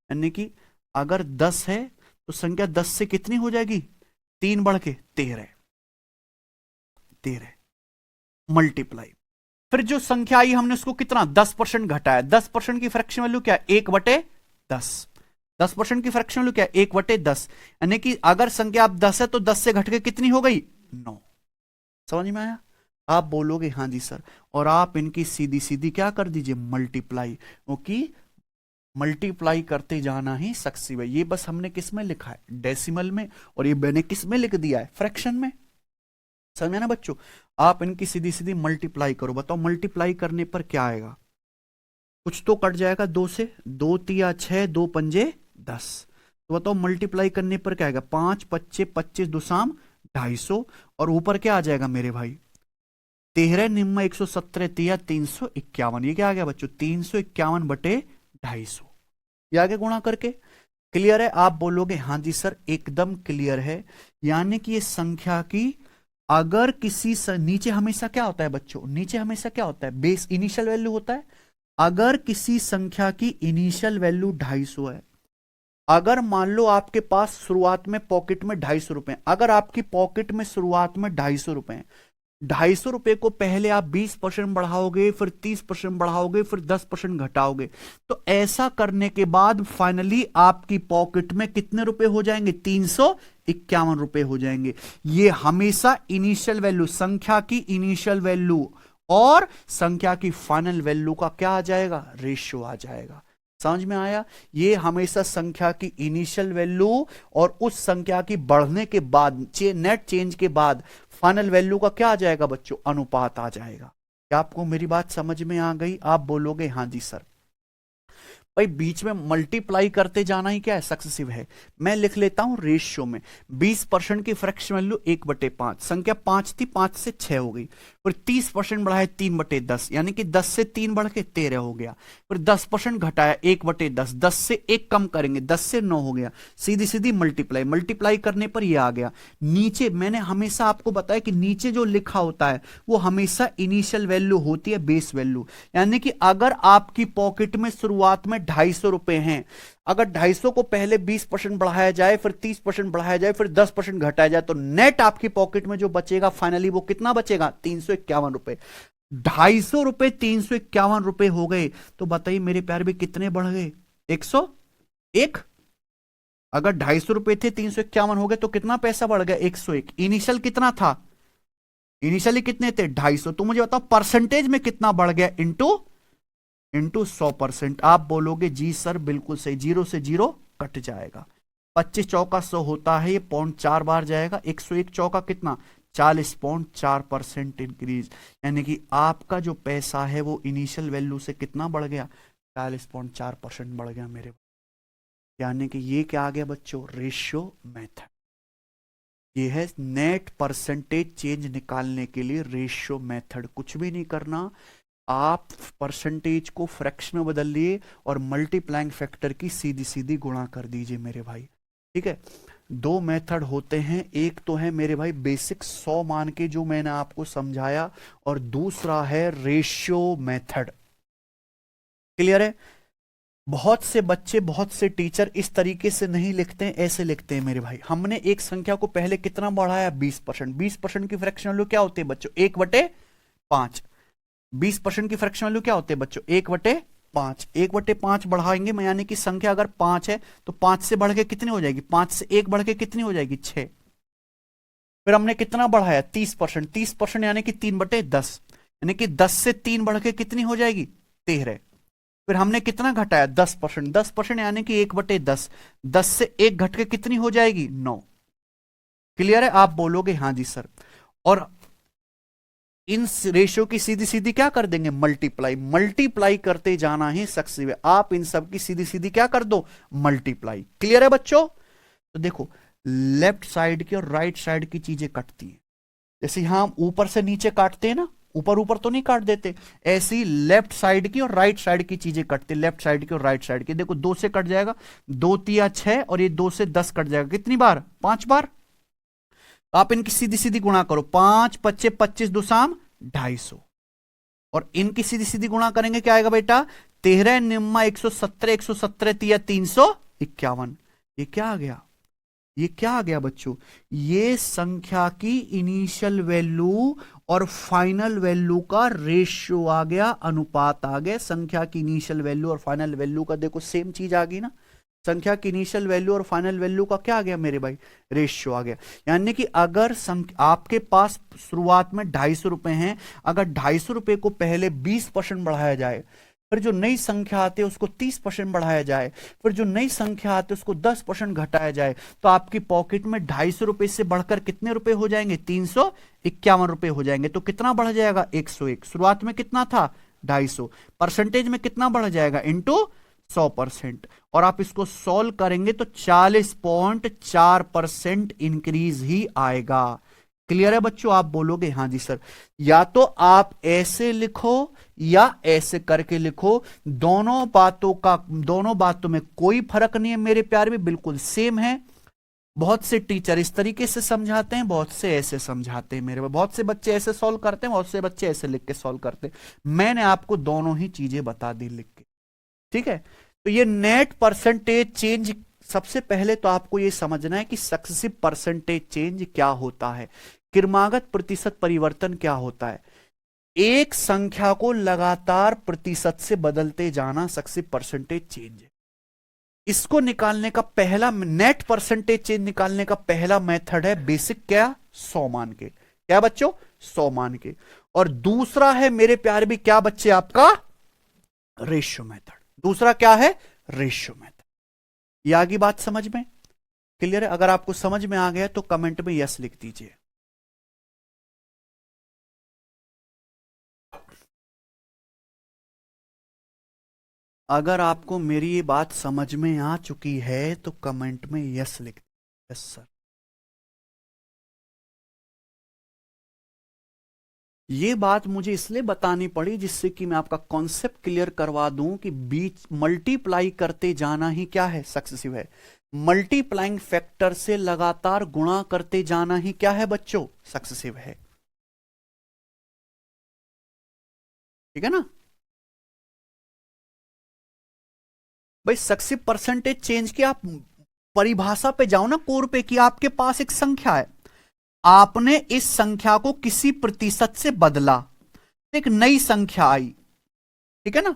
यानी कि अगर 10 है तो संख्या 10 से कितनी हो जाएगी, 3 बढ़ के 13 मल्टीप्लाई। फिर जो संख्या आई हमने उसको कितना 10% घटाया, 10% की फ्रैक्शन वैल्यू क्या, 1/10। 10% की फ्रैक्शन वैल्यू क्या, 1/10, यानी कि अगर संख्या अब 10 है तो 10 से घट के कितनी हो गई, 9। समझ में आया? आप बोलोगे हाँ जी सर, और आप इनकी सीधी सीधी क्या कर दीजिए, मल्टीप्लाई, क्योंकि मल्टीप्लाई करते जाना ही सक्सेसिव है। ये बस हमने किस में लिखा है, डेसिमल में, और ये मैंने किस में लिख दिया है, फ्रैक्शन में। समझे ना बच्चों? आप इनकी सीधी सीधी मल्टीप्लाई करो, बताओ मल्टीप्लाई करने पर क्या आएगा, कुछ तो कट जाएगा 2 से, 2 तिया 6, 2 पंजे 10, तो बताओ मल्टीप्लाई करने पर क्या आएगा, 5 पच्चे 25 दुसाम 250, और ऊपर क्या आ जाएगा मेरे भाई, 13 निम्मा 117 तिया 351। ये क्या आ गया बच्चों, 351/250, ये आगे गुणा करके। क्लियर है? आप बोलोगे हाँ जी सर एकदम क्लियर है। यानी कि ये संख्या की अगर किसी नीचे हमेशा क्या होता है बच्चों, नीचे हमेशा क्या होता है, बेस इनिशियल वैल्यू होता है। अगर किसी संख्या की इनिशियल वैल्यू 250 है, अगर मान लो आपके पास शुरुआत में पॉकेट में 250 रुपए, अगर आपकी पॉकेट में शुरुआत में 250 रुपए, 250 रुपए को पहले आप 20% बढ़ाओगे, फिर 30% बढ़ाओगे, फिर 10% घटाओगे, तो ऐसा करने के बाद फाइनली आपकी पॉकेट में कितने रुपए हो जाएंगे, 351 रुपए हो जाएंगे। ये हमेशा इनिशियल वैल्यू, संख्या की इनिशियल वैल्यू और संख्या की फाइनल वैल्यू का क्या आ जाएगा, रेशियो आ जाएगा। समझ में आया? ये हमेशा संख्या की इनिशियल वैल्यू और उस संख्या की बढ़ने के बाद, नेट चेंज के बाद फाइनल वैल्यू का क्या आ जाएगा बच्चों, अनुपात आ जाएगा। क्या आपको मेरी बात समझ में आ गई? आप बोलोगे हाँ जी सर। भाई बीच में मल्टीप्लाई करते जाना ही क्या है, सक्सेसिव है। मैं लिख लेता हूं रेशियो में, 20% की फ्रैक्शन वैल्यू 1/5, संख्या 5 थी, 5 से 6 हो गई, फिर 30% बढ़ाया 3/10, यानी कि 10 से 3 बढ़ के 13 हो गया, फिर 10% घटाया 1/10, 10 से 1 कम करेंगे, 10 से 9 हो गया, सीधी सीधी मल्टीप्लाई, मल्टीप्लाई करने पर यह आ गया। नीचे मैंने हमेशा आपको बताया कि नीचे जो लिखा होता है वो हमेशा इनिशियल वैल्यू होती है, बेस वैल्यू। यानी कि अगर आपकी पॉकेट में शुरुआत में 250 रुपए हैं, अगर 250 को पहले 20% बढ़ाया जाए, फिर 30% बढ़ाया जाए, फिर 10% घटाया जाए, तो नेट आपकी पॉकेट में जो बचेगा फाइनली वो कितना बचेगा, 351 रुपए। 250 रुपए 351 रुपए हो गए, तो बताइए मेरे प्यार भी कितने बढ़ गए, 101। अगर 250 रुपए थे 351 हो गए तो कितना पैसा बढ़ गया, 101। इनिशियल कितना था, इनिशियली कितने थे 250, तो मुझे बताओ परसेंटेज में कितना बढ़ गया, इंटू 100%। आप बोलोगे जी सर बिल्कुल सही, 0 से 0 कट जाएगा, 25 चौका 100 होता है, ये 0.4 बार जाएगा, 101 चौका कितना, 40.4% इंक्रीज। यानी कि आपका जो पैसा है वो इनिशियल वैल्यू से कितना बढ़ गया, 40.4% बढ़ गया मेरे। यानी कि ये क्या आ गया बच्चों, रेशियो मेथड। ये है नेट परसेंटेज चेंज निकालने के लिए रेशियो मेथड। कुछ भी नहीं करना, आप परसेंटेज को फ्रैक्शन में बदल लिए और मल्टीप्लाइंग फैक्टर की सीधी सीधी गुणा कर दीजिए मेरे भाई। ठीक है, 2 मेथड होते हैं, एक तो है मेरे भाई बेसिक 100 मान के जो मैंने आपको समझाया, और दूसरा है रेशियो मेथड। क्लियर है? बहुत से बच्चे, बहुत से टीचर इस तरीके से नहीं लिखते हैं, ऐसे लिखते हैं मेरे भाई। हमने एक संख्या को पहले कितना बढ़ाया, 20%। 20% की फ्रैक्शन वैल्यू क्या होती है बच्चों, 1/5। 20% की फ्रैक्शन वैल्यू क्या होते हैं बच्चों, 1/5। 1/5 बढ़ाएंगे, यानी कि संख्या अगर 5 है तो 5 से बढ़ के कितनी हो जाएगी, 5 से 1 बढ़ के कितनी हो जाएगी, 6। फिर हमने कितना बढ़ाया, 30%। 30% यानी कि 3/10, यानी कि 10 से 3 बढ़ के कितनी हो जाएगी, 13। फिर हमने कितना घटाया, 10%। 10% यानी कि 1/10, 10 से 1 घट के कितनी हो जाएगी, 9। क्लियर है? आप बोलोगे हाँ जी सर। और इन रेशियो की सीधी सीधी क्या कर देंगे, मल्टीप्लाई। मल्टीप्लाई करते जाना ही सक्सेसिव है। आप इन सब की सीधी सीधी क्या कर दो, मल्टीप्लाई। क्लियर है बच्चों? तो देखो लेफ्ट साइड की और राइट साइड की चीजें कटती हैं। जैसे यहां हम ऊपर से नीचे काटते हैं ना, ऊपर ऊपर तो नहीं काट देते, ऐसी लेफ्ट साइड की और राइट साइड की चीजें कटते, लेफ्ट साइड की और राइट साइड की। देखो 2 से कट जाएगा, 2 तिया 6 और ये 2 से 10 कट जाएगा, कितनी बार? 5 बार। आप इनकी सीधी सीधी गुणा करो, 5 पच्चे 25 दुसाम 250, और इनकी सीधी सीधी गुणा करेंगे क्या आएगा बेटा? 13 निम्मा 117, 117 तिया 351। ये क्या आ गया? ये क्या आ गया बच्चों? ये संख्या की इनिशियल वैल्यू और फाइनल वैल्यू का रेशियो आ गया, अनुपात आ गया। संख्या की इनिशियल वैल्यू और फाइनल वैल्यू का देखो सेम चीज आ गई ना, संख्या की इनिशियल वैल्यू और फाइनल वैल्यू का क्या आ गया मेरे भाई? रेशियो आ गया। यानी कि अगर आपके पास शुरुआत में 250 रुपए हैं, अगर 250 रुपए को पहले 20% बढ़ाया जाए, फिर जो नई संख्या आती है उसको 30% बढ़ाया जाए, फिर जो नई संख्या आती है उसको 10% घटाया जाए, तो आपकी पॉकेट में 250 रुपए से बढ़कर कितने रुपए हो जाएंगे? 351 रुपए हो जाएंगे। तो कितना बढ़ जाएगा? 101। शुरुआत में कितना था? 250। परसेंटेज में कितना बढ़ जाएगा? इंटू 100%। और आप इसको सॉल्व करेंगे तो 40.4% इंक्रीज ही आएगा। क्लियर है बच्चों? आप बोलोगे हाँ जी सर। या तो आप ऐसे लिखो या ऐसे करके लिखो, दोनों बातों में कोई फर्क नहीं है मेरे प्यारे भी, बिल्कुल सेम है। बहुत से टीचर इस तरीके से समझाते हैं, बहुत से ऐसे समझाते हैं मेरे पास, बहुत से बच्चे ऐसे सॉल्व करते हैं, बहुत से बच्चे ऐसे लिख के सॉल्व करते हैं। मैंने आपको दोनों ही चीजें बता दी लिख के, ठीक है। तो ये नेट परसेंटेज चेंज, सबसे पहले तो आपको ये समझना है कि सक्सेसिव परसेंटेज चेंज क्या होता है, क्रमागत प्रतिशत परिवर्तन क्या होता है। एक संख्या को लगातार प्रतिशत से बदलते जाना सक्सेसिव परसेंटेज चेंज है। इसको निकालने का पहला, नेट परसेंटेज चेंज निकालने का पहला मेथड है बेसिक, क्या? 100 मान के। क्या बच्चों? 100 मान के। और दूसरा है मेरे प्यारे भी क्या बच्चे आपका? Ratio method. दूसरा क्या है? Ratio method. ये आगे बात समझ में क्लियर है? अगर आपको समझ में आ गया तो कमेंट में यस लिख दीजिए। अगर आपको मेरी ये बात समझ में आ चुकी है तो कमेंट में यस लिख दीजिए। Yes sir. ये बात मुझे इसलिए बतानी पड़ी जिससे कि मैं आपका कॉन्सेप्ट क्लियर करवा दूं कि बीच मल्टीप्लाई करते जाना ही क्या है? सक्सेसिव है। मल्टीप्लाइंग फैक्टर से लगातार गुणा करते जाना ही क्या है बच्चों? सक्सेसिव है। ठीक है ना भाई? सक्सेसिव परसेंटेज चेंज की आप परिभाषा पे जाओ ना, कोर पे, कि आपके पास एक संख्या है, आपने इस संख्या को किसी प्रतिशत से बदला, एक नई संख्या आई, ठीक है ना?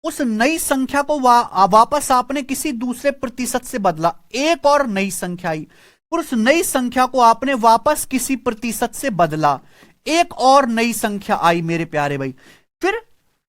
उस नई संख्या को वापस आपने किसी दूसरे प्रतिशत से बदला, एक और नई संख्या आई, फिर उस नई संख्या को आपने वापस किसी प्रतिशत से बदला, एक और नई संख्या आई मेरे प्यारे भाई। फिर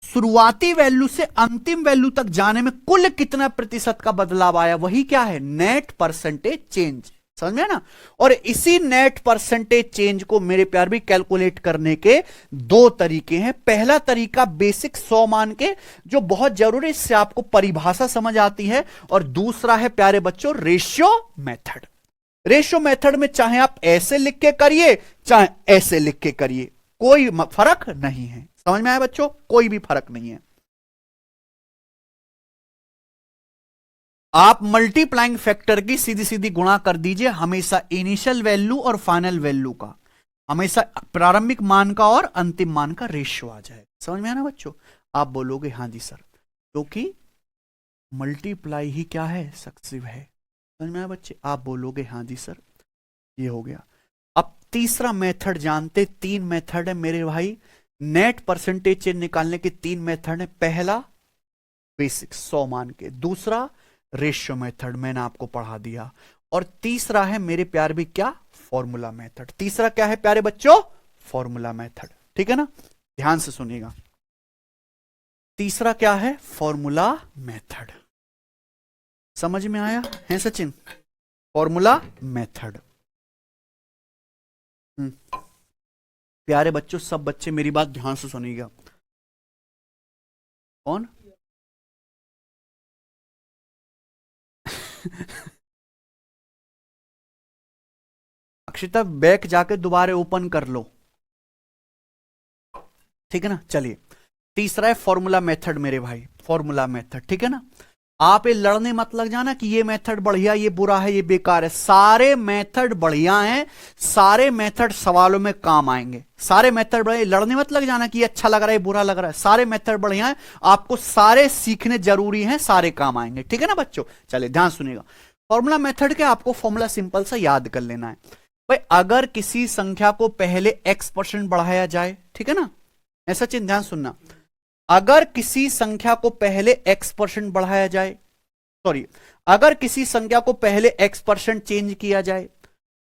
शुरुआती वैल्यू से अंतिम वैल्यू तक जाने में कुल कितना प्रतिशत का बदलाव आया, वही क्या है? Net percentage change. समझ में ना? और इसी नेट परसेंटेज चेंज को मेरे प्यार भी कैलकुलेट करने के दो तरीके हैं। पहला तरीका बेसिक 100 मान के, जो बहुत जरूरी, इससे आपको परिभाषा समझ आती है। और दूसरा है प्यारे बच्चों रेशियो मेथड। रेशियो मेथड में चाहे आप ऐसे लिख के करिए चाहे ऐसे लिख के करिए, कोई फर्क नहीं है। समझ में आया बच्चों? कोई भी फर्क नहीं है। आप मल्टीप्लाइंग फैक्टर की सीधी सीधी गुणा कर दीजिए, हमेशा इनिशियल वैल्यू और फाइनल वैल्यू का, हमेशा प्रारंभिक मान का और अंतिम मान का रेशियो आ जाए। समझ में आया ना बच्चों? आप बोलोगे हाँ जी सर, क्योंकि मल्टीप्लाई ही क्या है? सक्सेसिव है। समझ में आया बच्चे? आप बोलोगे हाँ जी सर। ये हो गया। अब तीसरा मेथड जानते, 3 मेथड है मेरे भाई नेट परसेंटेज चेंज निकालने के। 3 मेथड है। पहला बेसिक 100 मान के, दूसरा रेशियो मेथड मैंने आपको पढ़ा दिया, और तीसरा है मेरे प्यार भी क्या? Formula method. तीसरा क्या है प्यारे बच्चों? Formula method. ठीक है ना? ध्यान से सुनिएगा। तीसरा क्या है? Formula method. समझ में आया है सचिन? Formula method. प्यारे बच्चों, सब बच्चे मेरी बात ध्यान से सुनिएगा। कौन? अक्षिता बैक जाके दोबारा ओपन कर लो। ठीक है ना। चलिए तीसरा है फॉर्मूला मेथड मेरे भाई, फॉर्मूला मेथड, ठीक है ना। आप ये लड़ने मत लग जाना कि ये मेथड बढ़िया, ये बुरा है, ये बेकार है। सारे मेथड बढ़िया हैं, सारे मेथड सवालों में काम आएंगे, सारे मेथड बढ़िया। लड़ने मत लग जाना कि ये अच्छा लग रहा है, बुरा लग रहा है। सारे मेथड बढ़िया हैं, आपको सारे सीखने जरूरी हैं, सारे काम आएंगे, ठीक है ना बच्चों। चलिए ध्यान सुनिएगा। फॉर्मूला मेथड के आपको फॉर्मूला सिंपल सा याद कर लेना है भाई। अगर किसी संख्या को पहले x% बढ़ाया जाए, ठीक है ना, ऐसा चिन्ह ध्यान सुनना। अगर किसी संख्या को पहले x% बढ़ाया जाए, सॉरी, अगर किसी संख्या को पहले x% चेंज किया जाए,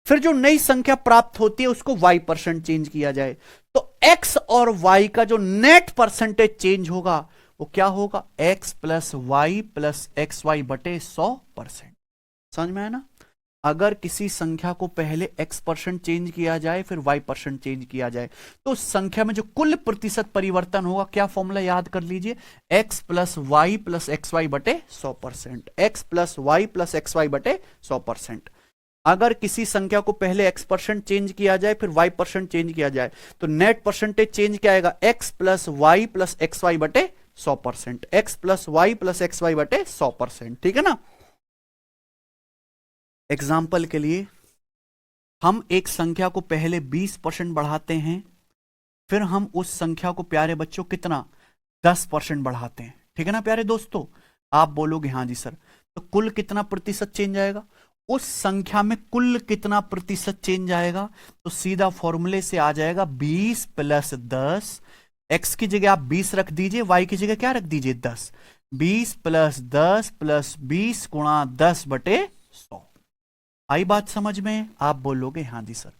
फिर जो नई संख्या प्राप्त होती है उसको y% चेंज किया जाए, तो x और y का जो नेट परसेंटेज चेंज होगा वो क्या होगा? x plus Y plus X Y बटे 100%। समझ में आया ना। अगर किसी संख्या को पहले x% चेंज किया जाए फिर y% चेंज किया जाए, तो उस संख्या में जो कुल प्रतिशत परिवर्तन होगा, क्या फॉर्मूला याद कर लीजिए, x plus Y plus X Y बटे 100%। x plus Y plus X Y बटे 100%। अगर किसी संख्या को पहले x% चेंज किया जाए फिर y% चेंज किया जाए, तो नेट परसेंटेज चेंज क्या आएगा? x plus Y plus X Y बटे 100%। x plus Y plus X Y बटे 100%, ठीक है ना। एग्जाम्पल के लिए हम एक संख्या को पहले 20% बढ़ाते हैं, फिर हम उस संख्या को प्यारे बच्चों कितना 10% बढ़ाते हैं, ठीक है ना प्यारे दोस्तों। आप बोलोगे हाँ जी सर, तो कुल कितना प्रतिशत चेंज आएगा? उस संख्या में कुल कितना प्रतिशत चेंज आएगा? तो सीधा फॉर्मूले से आ जाएगा 20 प्लस 10। एक्स की जगह आप 20 रख दीजिए, वाई की जगह क्या रख दीजिए 10। 20 प्लस 10 प्लस 20 गुणा 10 बटे 100। आई बात समझ में? आप बोलोगे हाँ जी सर।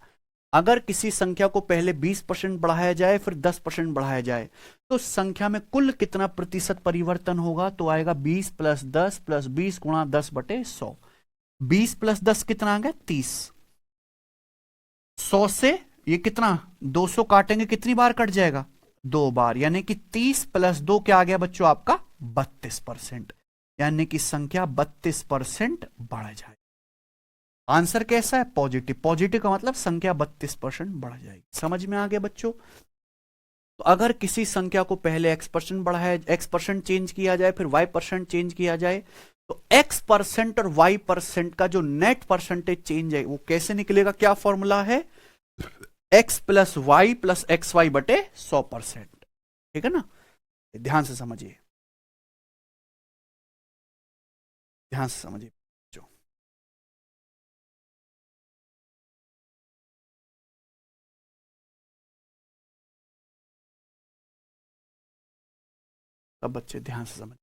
अगर किसी संख्या को पहले 20% बढ़ाया जाए फिर 10% बढ़ाया जाए, तो संख्या में कुल कितना प्रतिशत परिवर्तन होगा? तो आएगा 20 प्लस 10 प्लस 20 गुणा 10 बटे 100। 20 प्लस 10 कितना आ गया? 30। 100 से ये कितना 200 काटेंगे, कितनी बार कट जाएगा? 2 बार, यानी कि 30 प्लस 2 क्या आ गया बच्चों आपका? 32%। यानी कि संख्या 32% बढ़ जाए। आंसर कैसा है? पॉजिटिव। पॉजिटिव का मतलब संख्या 32% बढ़ जाएगी। समझ में आ गया बच्चों। तो अगर किसी संख्या को पहले x% बढ़ाया, x% चेंज किया जाए फिर y% चेंज किया जाए, तो x% और y% का जो नेट परसेंटेज चेंज है वो कैसे निकलेगा? क्या फॉर्मूला है? x plus Y plus X Y बटे 100%, ठीक है ना। ध्यान से समझिए, ध्यान से समझिए। अब बच्चे ध्यान से समझ,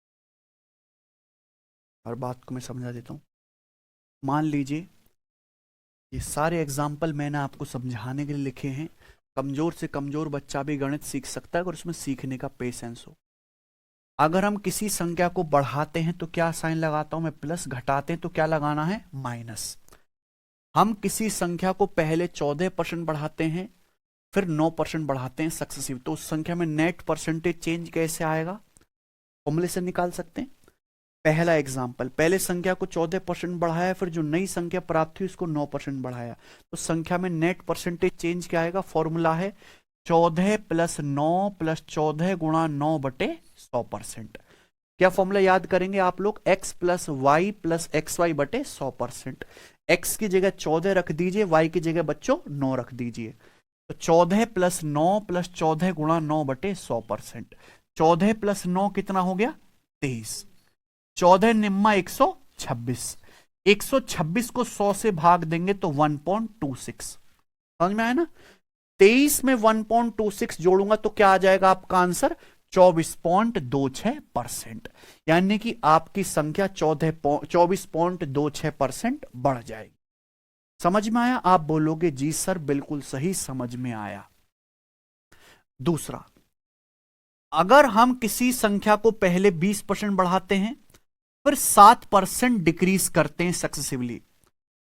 हर बात को मैं समझा देता हूं। मान लीजिए ये सारे एग्जाम्पल मैंने आपको समझाने के लिए लिखे हैं। कमजोर से कमजोर बच्चा भी गणित सीख सकता है अगर उसमें सीखने का पेशेंस हो। अगर हम किसी संख्या को बढ़ाते हैं तो क्या साइन लगाता हूं मैं? प्लस। घटाते हैं तो क्या लगाना है? माइनस। हम किसी संख्या को पहले 14% बढ़ाते हैं फिर 9% बढ़ाते हैं सक्सेसिव, तो उस संख्या में नेट परसेंटेज चेंज कैसे आएगा? फॉर्मूले से निकाल सकते हैं। पहला एग्जाम्पल, पहले संख्या को 14% बढ़ाया, फिर जो नई संख्या प्राप्त हुई उसको 9% बढ़ाया, तो संख्या में नेट परसेंटेज चेंज क्या आएगा? फॉर्मूला है 14 प्लस 9 प्लस 14 गुणा 9 बटे 100%। क्या फॉर्मूला याद करेंगे आप लोग? x plus Y plus X Y बटे 100%। x की जगह 14 रख दीजिए, y की जगह बच्चों 9 रख दीजिए। तो 14 प्लस 9 प्लस 14 गुणा 9 बटे 100%। 14 प्लस 9 कितना हो गया? 23। 14 निम्मा 126। 126 को 100 से भाग देंगे तो 1.26। समझ में आया ना। 23 में 1.26 जोड़ूंगा तो क्या आ जाएगा आपका आंसर? 24.26%। यानी कि आपकी संख्या 24.26% बढ़ जाएगी। समझ में आया? आप बोलोगे जी सर बिल्कुल सही, समझ में आया। दूसरा, अगर हम किसी संख्या को पहले 20% बढ़ाते हैं फिर 7% डिक्रीज करते हैं सक्सेसिवली,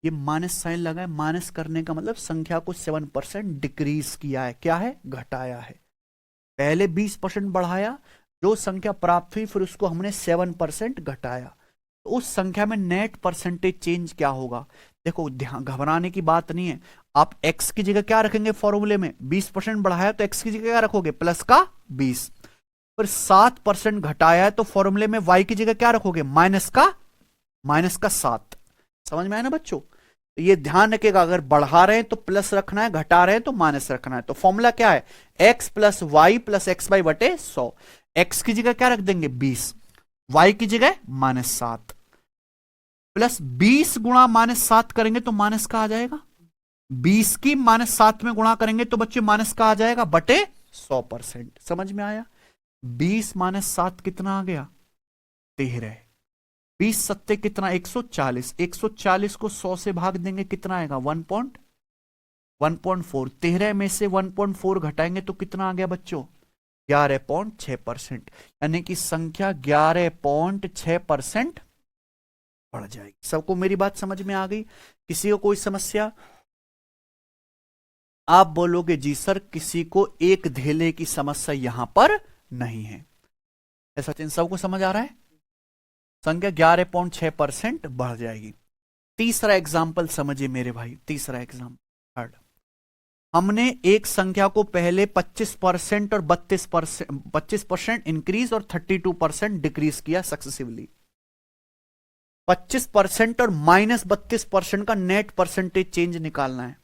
ये माइनस साइन लगा है। माइनस करने का मतलब संख्या को 7% डिक्रीज किया है। क्या है? घटाया है। पहले 20% बढ़ाया, जो संख्या प्राप्त हुई फिर उसको हमने 7% घटाया, तो उस संख्या में नेट परसेंटेज चेंज क्या होगा? देखो ध्यान, घबराने की बात नहीं है। आप x की जगह क्या रखेंगे? फॉर्मूले में 20% बढ़ाया तो x की जगह क्या रखोगे? प्लस का 20। फिर 7% घटाया है तो फॉर्मूले में y की जगह क्या रखोगे, माइनस का 7। समझ में आया ना बच्चों? तो ये ध्यान रखिएगा, अगर बढ़ा रहे हैं तो प्लस रखना है, घटा रहे हैं तो माइनस रखना है। तो फॉर्मूला क्या है, x plus Y plus X Y बटे 100। x की जगह क्या रख देंगे 20, y की जगह -7, प्लस 20 गुणा -7 करेंगे तो माइनस का आ जाएगा। 20 की -7 में गुणा करेंगे तो बच्चे माइनस का आ जाएगा बटे 100%। समझ में आया? 20 -7 कितना आ गया, 13। 20 सत्ते कितना, 140। 140 को 100 से भाग देंगे कितना आएगा, 1.4। 13 में से 1.4 घटाएंगे तो कितना आ गया बच्चों, 11.6%। यानी कि संख्या 11.6% बढ़ जाएगी। सबको मेरी बात समझ में आ गई? किसी को कोई समस्या? आप बोलोगे जी सर किसी को एक धेले की समस्या यहां पर नहीं है। ऐसा सचिन सबको समझ आ रहा है? संख्या 11.6% बढ़ जाएगी। तीसरा एग्जाम्पल समझिए मेरे भाई, तीसरा एग्जाम्पल थर्ड। हमने एक संख्या को पहले 25% और 25% इंक्रीज और 32% डिक्रीज किया सक्सेसिवली। 25% और -32% का नेट परसेंटेज चेंज निकालना है।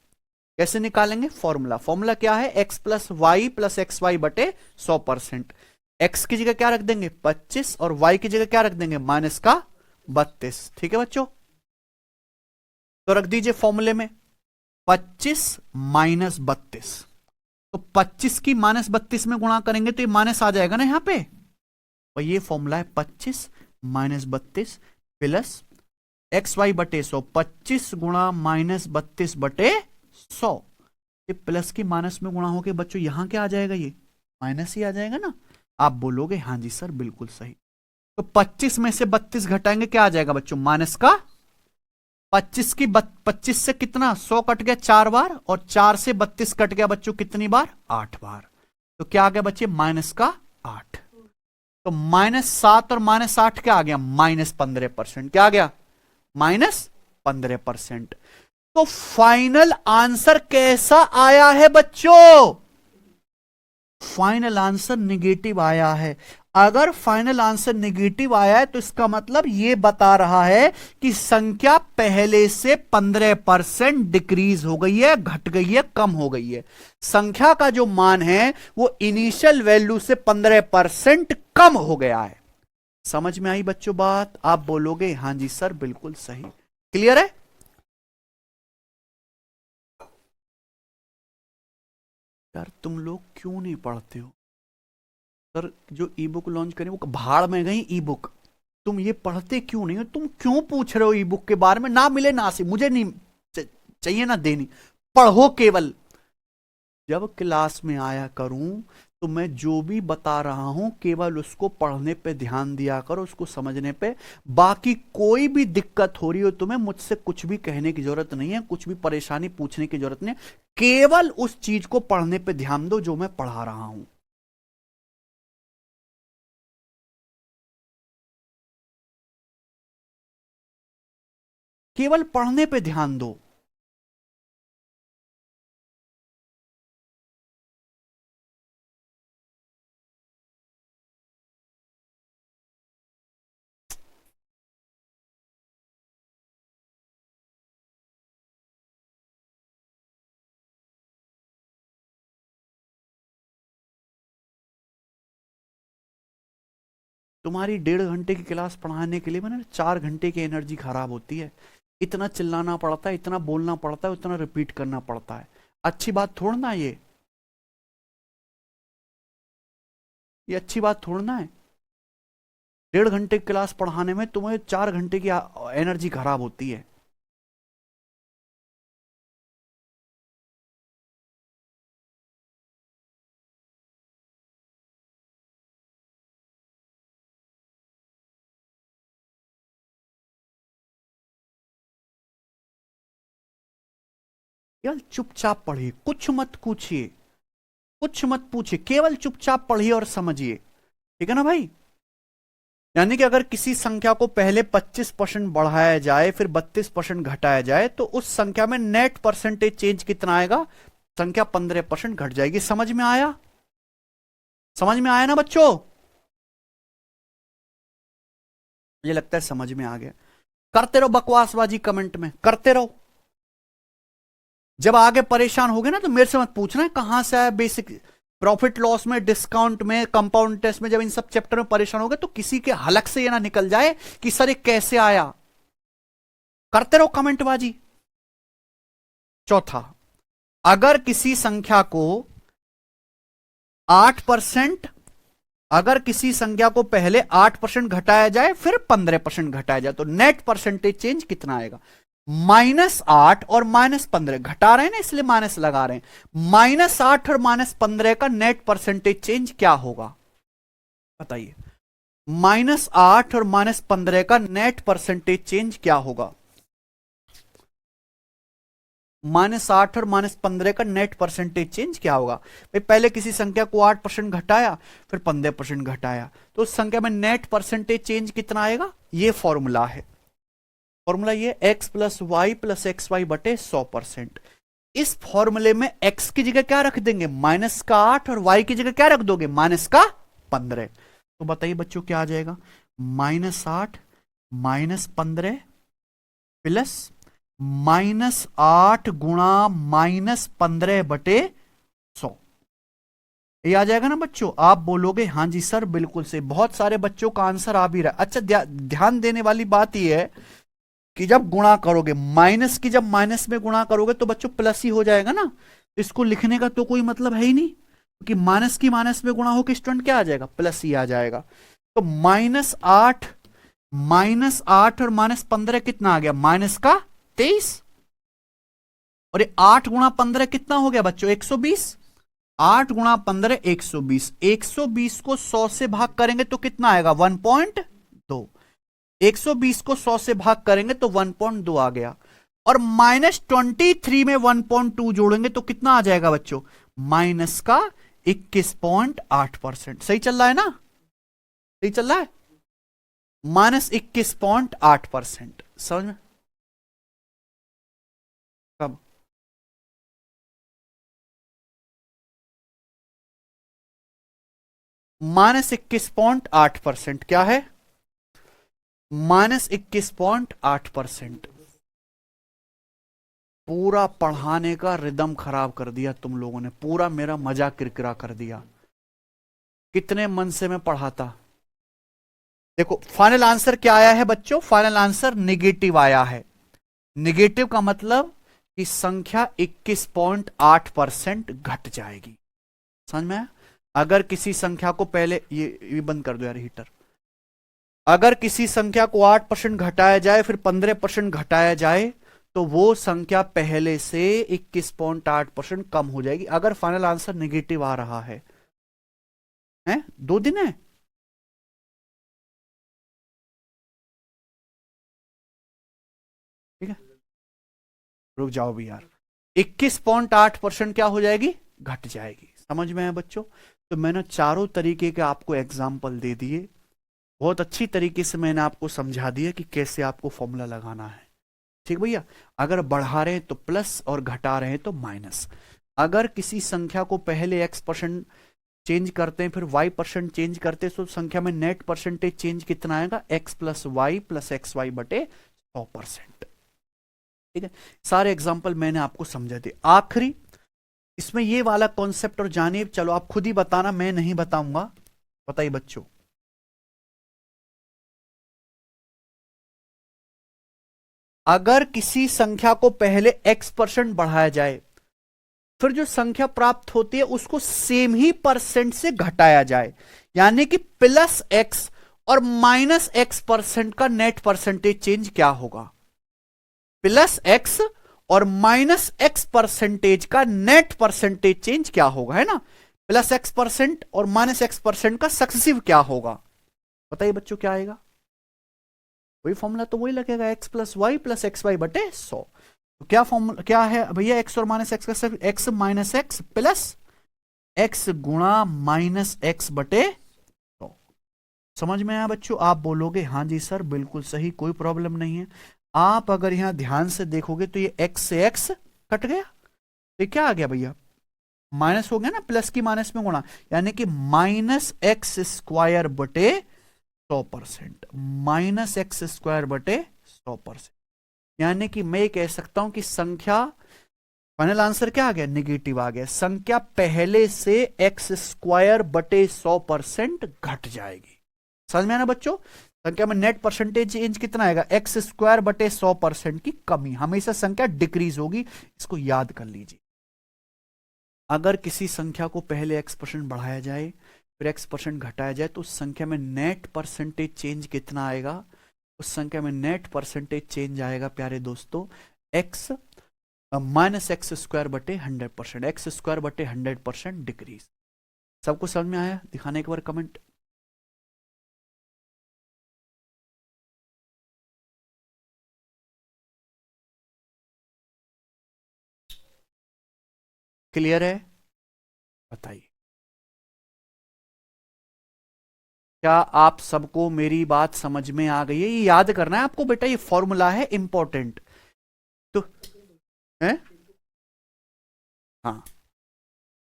कैसे निकालेंगे, फॉर्मूला क्या है, x plus Y plus X Y बटे 100%। x की जगह क्या रख देंगे 25 और y की जगह क्या रख देंगे -32। ठीक है बच्चों? तो रख दीजिए फॉर्मूले में 25 -32। तो 25 की -32 में गुणा करेंगे तो ये माइनस आ जाएगा ना यहां पे। और ये फॉर्मूला है 25 -32 प्लस एक्स वाई बटे 100। 25 गुणा -32 बटे 100। ये प्लस की माइनस में गुणा होके बच्चों यहां क्या आ जाएगा, ये माइनस ही आ जाएगा ना। आप बोलोगे हाँ जी सर बिल्कुल सही। तो 25 में से 32 घटाएंगे क्या आ जाएगा बच्चों, माइनस का 25 से कितना 100 कट गया 4 बार, और 4 से 32 कट गया बच्चों कितनी बार, 8 बार। तो क्या आ गया बच्चे, माइनस का 8। तो -7 और -8 क्या आ गया, -15%। क्या आ गया, -15%। तो फाइनल आंसर कैसा आया है बच्चों, फाइनल आंसर निगेटिव आया है। अगर फाइनल आंसर निगेटिव आया है तो इसका मतलब यह बता रहा है कि संख्या पहले से 15% डिक्रीज हो गई है, घट गई है, कम हो गई है। संख्या का जो मान है वो इनिशियल वैल्यू से 15% कम हो गया है। समझ में आई बच्चों बात? आप बोलोगे हां जी सर बिल्कुल सही। क्लियर है? यार तुम लोग क्यों नहीं पढ़ते हो? सर जो ई बुक लॉन्च करें वो भाड़ में गई ई बुक, तुम ये पढ़ते क्यों नहीं हो? तुम क्यों पूछ रहे हो ई बुक के बारे में? ना मिले ना से, मुझे नहीं चाहिए ना देनी, पढ़ो केवल। जब क्लास में आया करूं तो मैं जो भी बता रहा हूं केवल उसको पढ़ने पे ध्यान दिया करो, उसको समझने पे। बाकी कोई भी दिक्कत हो रही हो तुम्हें, मुझसे कुछ भी कहने की जरूरत नहीं है, कुछ भी परेशानी पूछने की जरूरत नहीं है। केवल उस चीज को पढ़ने पे ध्यान दो जो मैं पढ़ा रहा हूं। केवल पढ़ने पे ध्यान दो। तुम्हारी 1.5 घंटे की क्लास पढ़ाने के लिए मैंने 4 घंटे की एनर्जी खराब होती है। इतना चिल्लाना पड़ता है, इतना बोलना पड़ता है, इतना रिपीट करना पड़ता है। अच्छी बात थोड़ा ना ये अच्छी बात थोड़ा ना है। 1.5 घंटे की क्लास पढ़ाने में तुम्हें 4 घंटे की एनर्जी खराब होती है। केवल चुपचाप पढ़िए, कुछ मत पूछिए, कुछ मत पूछिए, केवल चुपचाप पढ़िए और समझिए। ठीक है ना भाई? यानी कि अगर किसी संख्या को पहले 25% बढ़ाया जाए फिर 32% घटाया जाए तो उस संख्या में नेट परसेंटेज चेंज कितना आएगा, संख्या 15% घट जाएगी। समझ में आया? समझ में आया ना बच्चों? मुझे लगता है समझ में आ गया। करते रहो बकवासबाजी, कमेंट में करते रहो। जब आगे परेशान हो गए ना तो मेरे से मत पूछना है कहां से आया बेसिक। प्रॉफिट लॉस में, डिस्काउंट में, कंपाउंड टेस्ट में, जब इन सब चैप्टर में परेशान हो गए तो किसी के हलक से ये ना निकल जाए कि सर ये कैसे आया। करते रहो कमेंटबाजी। चौथा, अगर किसी संख्या को 8%, अगर किसी संख्या को पहले 8% घटाया जाए फिर 15% घटाया जाए तो नेट परसेंटेज चेंज कितना आएगा? -8 और -15 घटा रहे हैं ना, इसलिए माइनस लगा रहे हैं। -8 और -15 का नेट परसेंटेज चेंज क्या होगा बताइए? -8 और -15 का नेट परसेंटेज चेंज क्या होगा? -8 और -15 का नेट परसेंटेज चेंज क्या होगा? भाई पहले किसी संख्या को 8% घटाया फिर 15% घटाया तो उस संख्या में नेट परसेंटेज चेंज कितना आएगा? ये फॉर्मूला है। फॉर्मूला ये x plus Y plus X Y बटे 100%। इस फॉर्मूले में x की जगह क्या रख देंगे? -8 और y की जगह क्या रख दोगे? -15। तो बताइए बच्चों क्या आ जाएगा? -8 -15 प्लस -8 गुणा -15 बटे 100। ये आ जाएगा ना बच्चों? आप बोलोगे हाँ जी सर बिल्कुल से। बहुत सारे बच्चों का आंसर आ भी रहा है। अच्छा ध्यान देने वाली बात यह है कि जब गुणा करोगे माइनस की, जब माइनस में गुणा करोगे तो बच्चों प्लस ही हो जाएगा ना। इसको लिखने का तो कोई मतलब है ही नहीं, क्योंकि माइनस की माइनस में गुणा होकर स्टूडेंट क्या आ जाएगा? प्लस ही आ जाएगा। तो -8 और -15 कितना आ गया? -23। और ये 8 गुणा 15 कितना हो गया बच्चों? 120। 8 गुणा 15 120। 120 को 100 से भाग करेंगे तो कितना आएगा? 1.2। 120 को 100 से भाग करेंगे तो 1.2 आ गया। और -23 में 1.2 जोड़ेंगे तो कितना आ जाएगा बच्चों? -21.8%। सही चल रहा है ना? सही चल रहा है। -21.8%। समझ में? कब? -21.8% क्या है? -21.8%। पूरा पढ़ाने का रिदम खराब कर दिया तुम लोगों ने, पूरा मेरा मजा किरकिरा कर दिया। कितने मन से मैं पढ़ाता। देखो फाइनल आंसर क्या आया है बच्चों? फाइनल आंसर निगेटिव आया है। निगेटिव का मतलब कि संख्या 21.8% घट जाएगी। समझ में आया? अगर किसी संख्या को पहले ये बंद कर दो यार हीटर। अगर किसी संख्या को 8% घटाया जाए फिर 15% घटाया जाए तो वो संख्या पहले से 21.8% कम हो जाएगी, अगर फाइनल आंसर नेगेटिव आ रहा है। 2 दिन है। ठीक है, रुक जाओ भी यार। 21.8% क्या हो जाएगी? घट जाएगी। समझ में आया बच्चों? तो मैंने चारों तरीके के आपको एग्जाम्पल दे दिए। बहुत अच्छी तरीके से मैंने आपको समझा दिया कि कैसे आपको फॉर्मूला लगाना है। ठीक भैया? अगर बढ़ा रहे हैं तो प्लस और घटा रहे हैं तो माइनस। अगर किसी संख्या को पहले x% चेंज करते हैं फिर y% चेंज करते हैं तो संख्या में नेट परसेंटेज चेंज कितना आएगा? x plus Y plus X Y बटे 100%। ठीक है, सारे एग्जाम्पल मैंने आपको समझा दिए। आखिरी इसमें ये वाला कॉन्सेप्ट और जानिए, चलो आप खुद ही बताना, मैं नहीं बताऊंगा। बताइए बच्चों, अगर किसी संख्या को पहले x% बढ़ाया जाए फिर जो संख्या प्राप्त होती है उसको सेम ही परसेंट से घटाया जाए, यानी कि +x और -x% का नेट परसेंटेज चेंज क्या होगा? +x और -x% का नेट परसेंटेज चेंज क्या होगा? है ना? +x% और -x% का सक्सेसिव क्या होगा? बताइए बच्चों क्या आएगा? वही फॉर्मूला तो वही लगेगा, x plus Y plus X Y बटे 100। तो क्या फॉर्मूला क्या है भैया? x और -x का सिर्फ x minus x plus x गुणा -x बटे 100। समझ में आया बच्चों? आप बोलोगे हाँ जी सर बिल्कुल सही, कोई प्रॉब्लम नहीं है। आप अगर यहां ध्यान से देखोगे तो ये x से x कट गया, तो क्या आ गया भैया? माइनस हो गया ना, प्लस की माइनस में गुणा, यानी कि -x² बटे 100%, -x² बटे 100%। यानी कि मैं ये कह सकता हूं कि संख्या, फाइनल आंसर क्या आ गया, निगेटिव आ गया। संख्या पहले से x² बटे 100% घट जाएगी। समझ में आना बच्चों? संख्या में नेट परसेंटेज चेंज कितना आएगा, x² बटे 100% की कमी। हमेशा संख्या डिक्रीज होगी, इसको याद कर लीजिए। अगर किसी संख्या को पहले x% बढ़ाया जाए फिर x% घटाया जाए तो उस संख्या में नेट परसेंटेज चेंज कितना आएगा, उस संख्या में नेट परसेंटेज चेंज आएगा प्यारे दोस्तों x -x² बटे 100%, x² बटे 100% डिक्रीज। सबको समझ में आया? दिखाने एक बार कमेंट। क्लियर है? बताइए, क्या आप सबको मेरी बात समझ में आ गई है? ये याद करना है आपको बेटा, ये फॉर्मूला है इंपॉर्टेंट। तो है, हाँ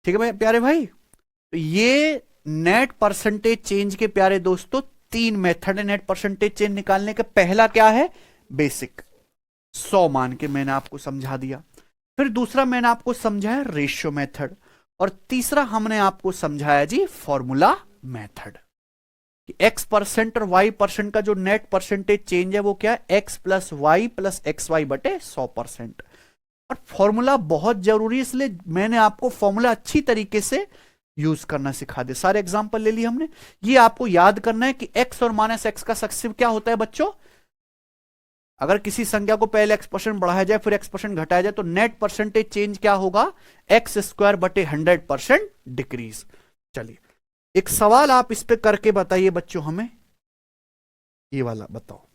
ठीक है भाई, प्यारे भाई। तो ये नेट परसेंटेज चेंज के प्यारे दोस्तों तीन मेथड है नेट परसेंटेज चेंज निकालने का। पहला क्या है, बेसिक 100 मान के मैंने आपको समझा दिया। फिर दूसरा मैंने आपको समझाया रेशियो मेथड, और तीसरा हमने आपको समझाया जी फॉर्मूला मेथड। x% और y% का जो नेट परसेंटेज चेंज है वो क्या है, x+y+xy/100%। और फॉर्मूला बहुत जरूरी है, इसलिए मैंने आपको फॉर्मूला अच्छी तरीके से यूज करना सिखा दे। सारे एग्जांपल ले लिए हमने। ये आपको याद करना है कि x और -x का सक्सेसिव क्या होता है बच्चों। अगर किसी संख्या को पहले x% बढ़ाया जाए फिर x% घटाया जाए तो नेट परसेंटेज चेंज क्या होगा, x² बटे 100% डिक्रीज। चलिए एक सवाल आप इस पे करके बताइए बच्चों हमें, ये वाला बताओ।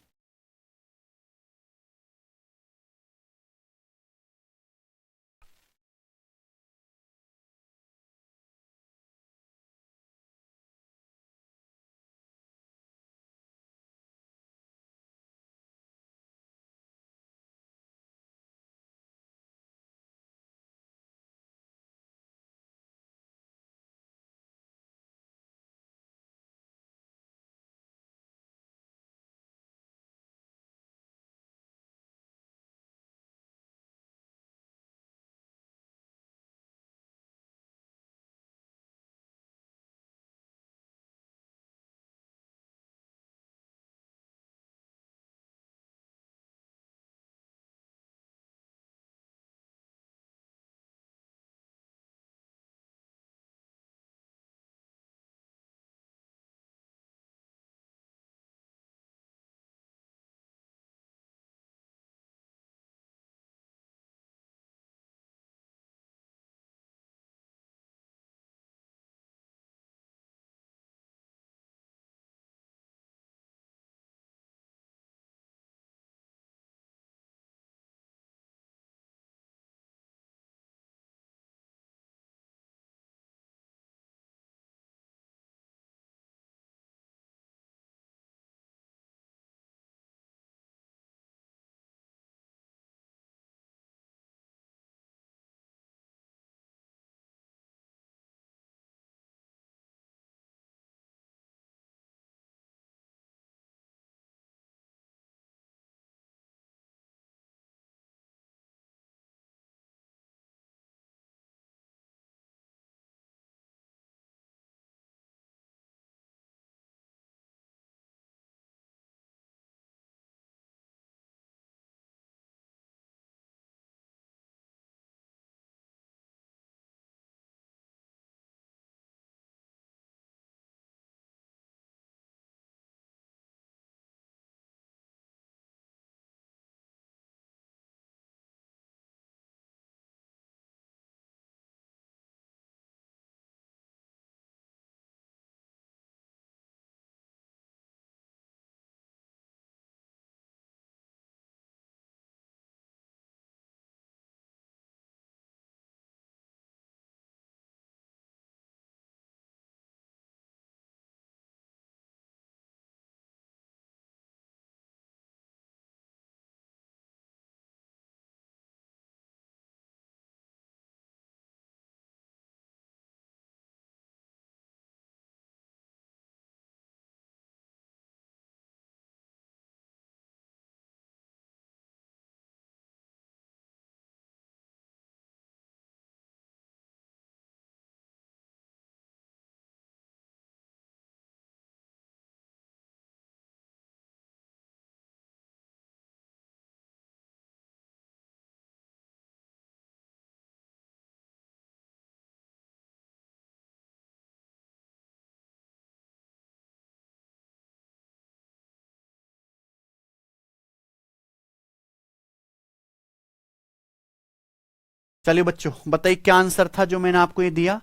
चलिए बच्चों बताइए क्या आंसर था जो मैंने आपको ये दिया।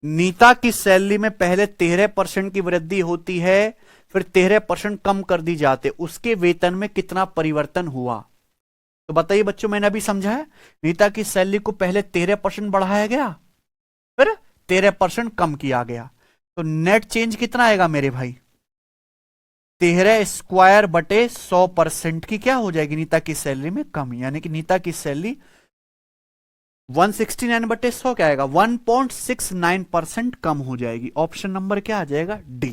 नीता की सैलरी में पहले 13% की वृद्धि होती है, फिर 13% कम कर दी जाते, उसके वेतन में कितना परिवर्तन हुआ। तो बताइए बच्चों, मैंने अभी समझा है, नीता की सैलरी को पहले 13% बढ़ाया गया, फिर 13% कम किया गया, तो नेट चेंज कितना आएगा मेरे भाई, 13² बटे 100% की क्या हो जाएगी, नीता की सैलरी में कमी, यानी कि नीता की सैलरी 169 बटे 100 क्या आएगा, 1.69% कम हो जाएगी। ऑप्शन नंबर क्या आ जाएगा, डी।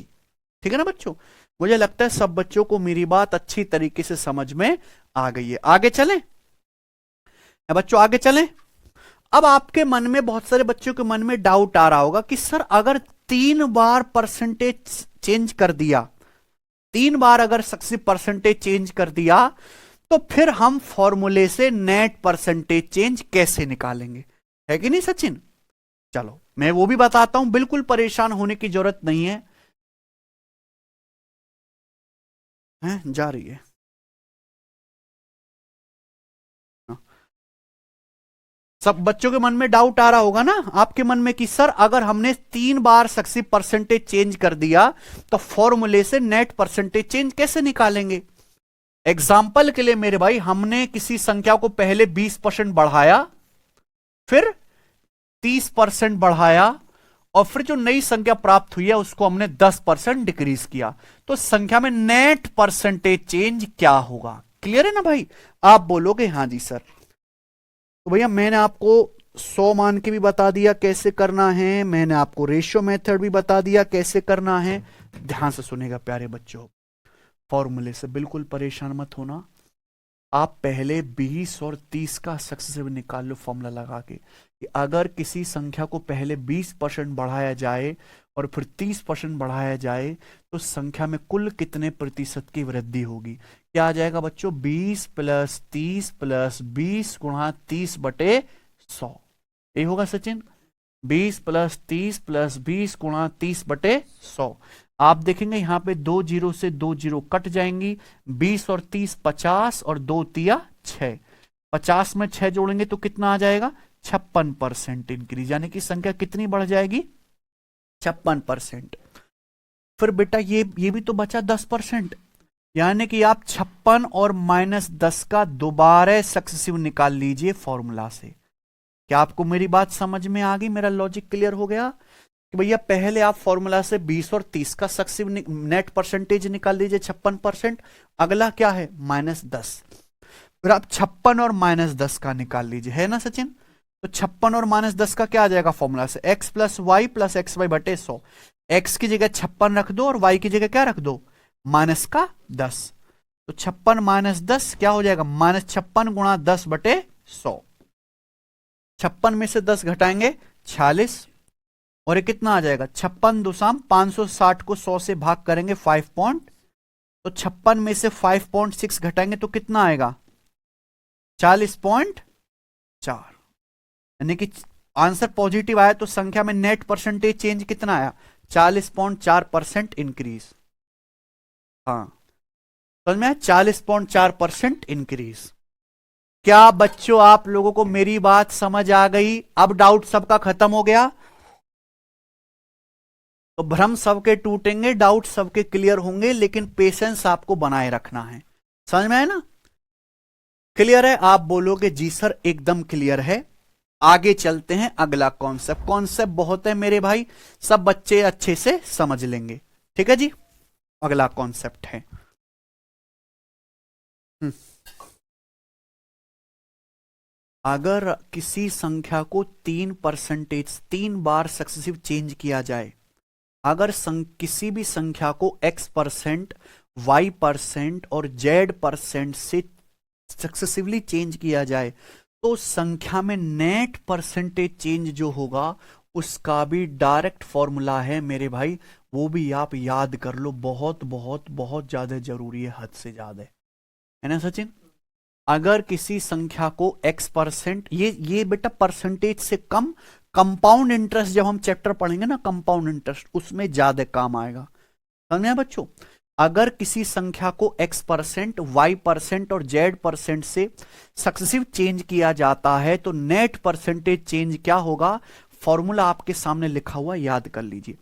ठीक है ना बच्चों, मुझे लगता है सब बच्चों को मेरी बात अच्छी तरीके से समझ में आ गई है। आगे चलें बच्चों, आगे चलें। अब आपके मन में, बहुत सारे बच्चों के मन में डाउट आ रहा होगा कि सर अगर 3 बार परसेंटेज चेंज कर दिया, 3 बार अगर सक्सेसिव परसेंटेज चेंज कर दिया, तो फिर हम फॉर्मूले से नेट परसेंटेज चेंज कैसे निकालेंगे, है कि नहीं सचिन। चलो मैं वो भी बताता हूं, बिल्कुल परेशान होने की जरूरत नहीं है, जा रही है। सब बच्चों के मन में डाउट आ रहा होगा ना आपके मन में कि सर अगर हमने 3 बार सक्सेसिव परसेंटेज चेंज कर दिया तो फॉर्मूले से नेट परसेंटेज चेंज कैसे निकालेंगे। एग्जाम्पल के लिए मेरे भाई, हमने किसी संख्या को पहले 20% बढ़ाया, फिर 30% बढ़ाया, और फिर जो नई संख्या प्राप्त हुई है उसको हमने 10% डिक्रीज किया, तो संख्या में नेट परसेंटेज चेंज क्या होगा। क्लियर है ना भाई, आप बोलोगे हाँ जी सर। तो भैया मैंने आपको 100 मान के भी बता दिया कैसे करना है, मैंने आपको रेशियो मेथड भी बता दिया कैसे करना है। ध्यान से सुनेगा प्यारे बच्चों, फॉर्मूले से बिल्कुल परेशान मत होना। आप पहले 20 और 30 का सक्सेसिव निकाल लो फॉर्मूला लगा के, कि अगर किसी संख्या को पहले 20% बढ़ाया जाए और फिर 30% बढ़ाया जाए तो संख्या में कुल कितने प्रतिशत की वृद्धि होगी। क्या आ जाएगा बच्चों, 20 प्लस 30 प्लस 20 गुणा 30 बटे 100, ये होगा सचिन। 20 प्लस 30 प्लस 20 गुणा 30 बटे 100। आप देखेंगे यहां पे 2 जीरो से 2 जीरो कट जाएंगी, 20 और 30 50 और 2 तिया 6, 50 में 6 जोड़ेंगे तो कितना आ जाएगा, 56% इंक्रीज, यानी कि संख्या कितनी बढ़ जाएगी, 56%। फिर बेटा ये भी तो बचा 10%, यानी कि आप 56 और -10 का दोबारा सक्सेसिव निकाल लीजिए फॉर्मूला से। क्या आपको मेरी बात समझ में आ गई, मेरा लॉजिक क्लियर हो गया कि भैया पहले आप फॉर्मूला से 20 और 30 का सक्सेसिव नेट परसेंटेज निकाल दीजिए 56%, अगला क्या है -10, फिर आप 56 और -10 का निकाल लीजिए, है ना सचिन। तो 56 और -10 का क्या आ जाएगा फॉर्मूला से, x plus Y plus X Y बटे 100, x की जगह 56 रख दो और y की जगह क्या रख दो, -10, तो 56 -10 क्या हो जाएगा, -56 गुणा 10 बटे 100, 56 में से 10 घटाएंगे 46, और ये कितना आ जाएगा, 56 दुसाम 560 को 100 से भाग करेंगे 5 पॉइंट, तो 56 में से 5.6 घटाएंगे तो कितना आएगा, 40.4, यानी कि आंसर पॉजिटिव आया तो संख्या में नेट परसेंटेज चेंज कितना आया, 40.4% इंक्रीज। हाँ समझ में, 40.4% इंक्रीज। क्या बच्चों आप लोगों को मेरी बात समझ आ गई, अब डाउट सबका खत्म हो गया, तो भ्रम सबके टूटेंगे, डाउट सबके क्लियर होंगे, लेकिन पेशेंस आपको बनाए रखना है। समझ में आया ना, क्लियर है, आप बोलोगे जी सर एकदम क्लियर है। आगे चलते हैं, अगला कॉन्सेप्ट, कॉन्सेप्ट बहुत है मेरे भाई, सब बच्चे अच्छे से समझ लेंगे, ठीक है जी। अगला कॉन्सेप्ट है अगर किसी संख्या को 3 बार सक्सेसिव चेंज किया जाए, अगर किसी भी संख्या को x%, y% और z% से सक्सेसिवली चेंज किया जाए तो संख्या में नेट परसेंटेज चेंज जो होगा उसका भी डायरेक्ट फॉर्मूला है मेरे भाई, वो भी आप याद कर लो, बहुत बहुत बहुत ज्यादा जरूरी है, हद से ज्यादा है ना सचिन। अगर किसी संख्या को x%, ये बेटा परसेंटेज से कम, कंपाउंड इंटरेस्ट जब हम चैप्टर पढ़ेंगे ना कंपाउंड इंटरेस्ट, उसमें ज्यादा काम आएगा, समझे बच्चों। अगर किसी संख्या को x%, y% और z% से सक्सेसिव चेंज किया जाता है तो नेट परसेंटेज चेंज क्या होगा, फॉर्मूला आपके सामने लिखा हुआ, याद कर लीजिए।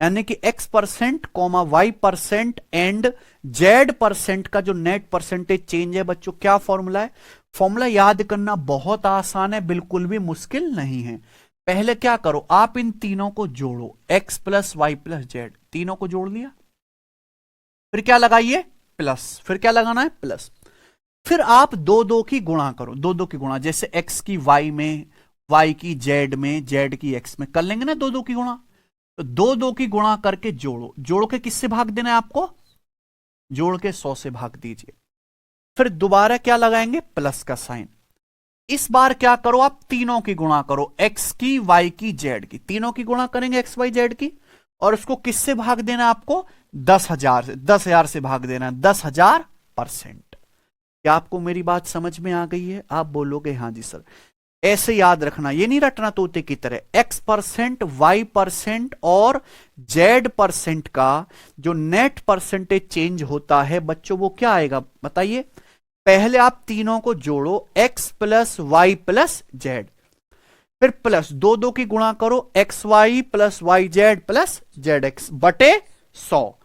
यानी कि x%, y% एंड z% का जो नेट परसेंटेज चेंज है बच्चों, क्या फॉर्मूला है? फॉर्मूला याद करना बहुत आसान है, बिल्कुल भी मुश्किल नहीं है। पहले क्या करो, आप इन तीनों को जोड़ो, x plus Y plus Z, तीनों को जोड़ लिया, फिर क्या लगाइए, प्लस, फिर क्या लगाना है, प्लस। फिर आप दो दो की गुणा करो, दो दो की गुणा, जैसे x की y में, y की z में, z की x में, कर लेंगे ना दो दो की गुणा। तो दो दो की गुणा करके जोड़ो, जोड़ के किससे भाग देना है आपको, जोड़ के 100 से भाग दीजिए। फिर दोबारा क्या लगाएंगे, प्लस का साइन। इस बार क्या करो, आप तीनों की गुणा करो, x की, y की, z की, तीनों की गुणा करेंगे x y z की, और उसको किससे भाग देना आपको, 10,000 से, 10,000 से भाग देना, 10,000%। क्या आपको मेरी बात समझ में आ गई है? आप बोलोगे हाँ जी सर। ऐसे याद रखना, ये नहीं रटना तोते की तरह, x%, y% और z% का जो नेट परसेंटेज चेंज होता है बच्चों, वो क्या आएगा बताइए। पहले आप तीनों को जोड़ो, x plus Y plus Z, फिर प्लस दो दो की गुणा करो, X Y plus Y Z plus Z X बटे 100,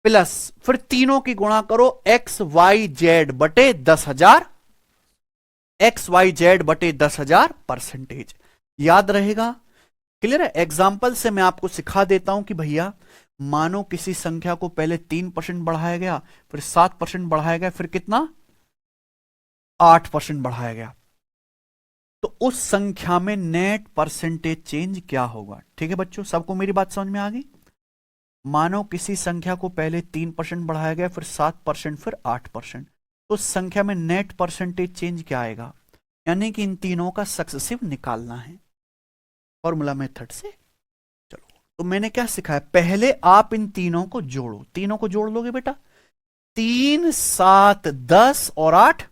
प्लस फिर तीनों की गुणा करो, एक्स वाई जेड बटे 10,000, एक्स वाई जेड बटे 10,000%। याद रहेगा? क्लियर है? एग्जाम्पल से मैं आपको सिखा देता हूं कि भैया मानो किसी संख्या को पहले 3% बढ़ाया गया, फिर 7% बढ़ाया गया, फिर कितना, 8% बढ़ाया गया, तो उस संख्या में नेट परसेंटेज चेंज क्या होगा। ठीक है बच्चों, सबको मेरी बात समझ में आ गई? मानो किसी संख्या को पहले 3% बढ़ाया गया, फिर 7%, फिर 8%, तो उस संख्या में नेट परसेंटेज चेंज क्या आएगा, यानी कि इन तीनों का सक्सेसिव निकालना है फॉर्मूला मेथड से। चलो, तो मैंने क्या सिखाया, पहले आप इन तीनों को जोड़ो, तीनों को जोड़ लोगे बेटा, 3, 7, 10 और 8,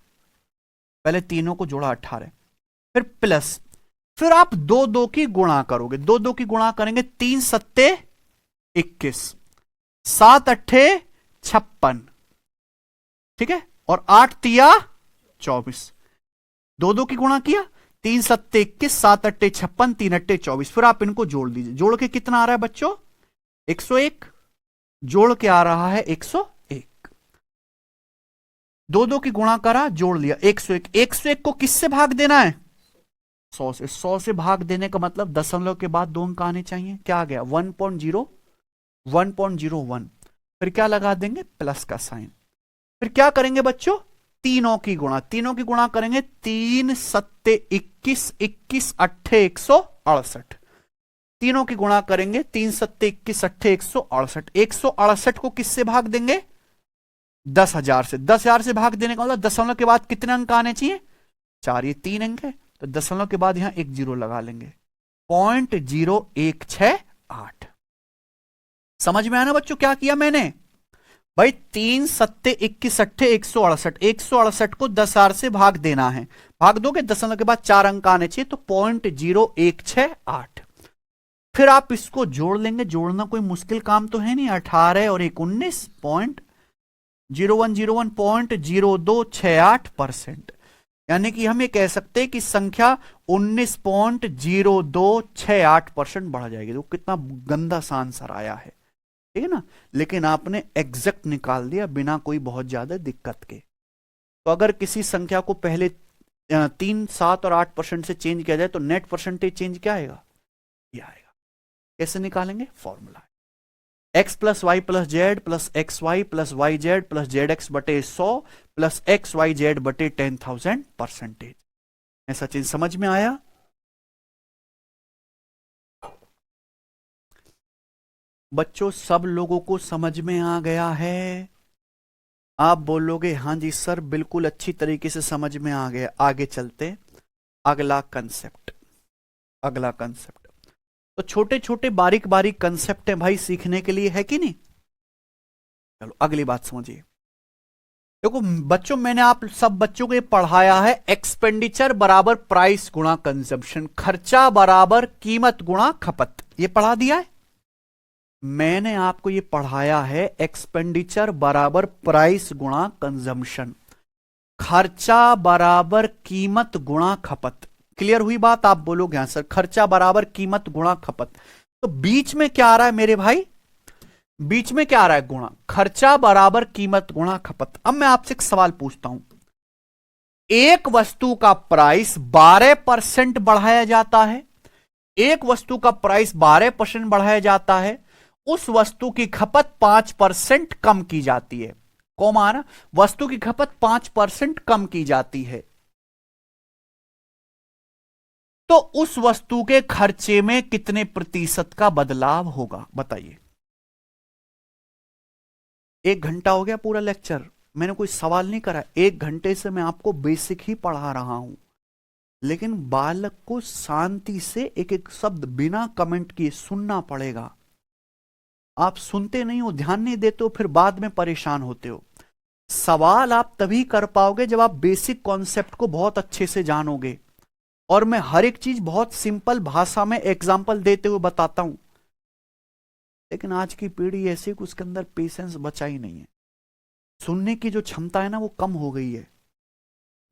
पहले तीनों को जोड़ा 18, फिर प्लस, फिर आप दो दो की गुणा करोगे, दो दो की गुणा करेंगे, 3 सत्ते 21, 7 अट्ठे 56, ठीक है, और 8 तिया 24, दो दो की गुणा किया, 3 सत्ते 21, 7 अट्ठे 56, 3 अट्ठे 24, फिर आप इनको जोड़ दीजिए, जोड़ के कितना आ रहा है बच्चों, 101, जोड़ के आ रहा है 101, दो दो की गुणा करा, जोड़ लिया 101, 101 को किससे भाग देना है, 100 से। 100 से भाग देने का मतलब दशमलव के बाद 2 अंक आने चाहिए, क्या आ गया 1.01, फिर क्या लगा देंगे, प्लस का साइन। फिर क्या करेंगे बच्चों, तीनों की गुणा, तीनों की गुणा करेंगे, 3 सत्ते 21, 21 अट्ठे 168, तीनों की गुणा करेंगे, 3 सत्ते 21 अट्ठे 168, 168 को किससे भाग देंगे, 10,000 से। 10,000 से भाग देने का मतलब दशमलव के बाद कितने अंक आने चाहिए, 4, ये 3 अंक है, तो दशमलव के बाद यहां एक जीरो लगा लेंगे, 0.0168। समझ में आया ना बच्चों क्या किया मैंने भाई, 3 सत्ते 21 अट्ठे 168, 168 को 10,000 से भाग देना है, भाग दोगे, दशमलव के बाद 4 अंक आने चाहिए, तो 0.0168। फिर आप इसको जोड़ लेंगे, जोड़ना कोई मुश्किल काम तो है नहीं, 18 और 19, 0.0168%, यानी कि हम ये कह सकते हैं कि संख्या 19.0268% बढ़ जाएगी। तो कितना गंदा सा आंसर आया है, ठीक है ना, लेकिन आपने एग्जैक्ट निकाल दिया बिना कोई बहुत ज्यादा दिक्कत के। तो अगर किसी संख्या को पहले 3, 7 और 8% से चेंज किया जाए तो नेट परसेंटेज चेंज क्या आएगा, ये आएगा। कैसे निकालेंगे, formula x plus Y plus Z plus X Y plus Y Z plus Z X बटे 100 प्लस एक्स वाई जेड बटे 10,000%। ऐसा चीज समझ में आया? बच्चों सब लोगों को समझ में आ गया है? आप बोलोगे हाँ जी सर बिल्कुल अच्छी तरीके से समझ में आ गया। आगे चलते, अगला कंसेप्ट, अगला कंसेप्ट। तो छोटे छोटे बारीक बारीक कंसेप्ट है भाई सीखने के लिए, है कि नहीं? चलो अगली बात समझिए। देखो बच्चों मैंने आप सब बच्चों को ये पढ़ाया है, एक्सपेंडिचर बराबर प्राइस गुणा कंजम्पशन, खर्चा बराबर कीमत गुणा खपत, ये पढ़ा दिया है। मैंने आपको ये पढ़ाया है एक्सपेंडिचर बराबर प्राइस गुणा कंजम्पशन, खर्चा बराबर कीमत गुणा खपत। क्लियर हुई बात? आप बोलोगे हाँ सर, खर्चा बराबर कीमत गुणा खपत। तो बीच में क्या आ रहा है मेरे भाई? बीच में क्या आ रहा है? गुणा। खर्चा बराबर कीमत गुणा खपत। अब मैं आपसे एक सवाल पूछता हूं, एक वस्तु का प्राइस 12% बढ़ाया जाता है, एक वस्तु का प्राइस 12% बढ़ाया जाता है, उस वस्तु की खपत 5% कम की जाती है। कौमा ना, वस्तु की खपत 5% कम की जाती है, तो उस वस्तु के खर्चे में कितने प्रतिशत का बदलाव होगा? बताइए। 1 घंटा हो गया पूरा लेक्चर, मैंने कोई सवाल नहीं करा। 1 घंटे से मैं आपको बेसिक ही पढ़ा रहा हूं, लेकिन बालक को शांति से एक एक शब्द बिना कमेंट किए सुनना पड़ेगा। आप सुनते नहीं हो, ध्यान नहीं देते हो, फिर बाद में परेशान होते हो। सवाल आप तभी कर पाओगे जब आप बेसिक कॉन्सेप्ट को बहुत अच्छे से जानोगे, और मैं हर एक चीज बहुत सिंपल भाषा में एग्जाम्पल देते हुए बताता हूं। लेकिन आज की पीढ़ी ऐसी कि उसके अंदर पेशेंस बचा ही नहीं है, सुनने की जो क्षमता है ना वो कम हो गई है।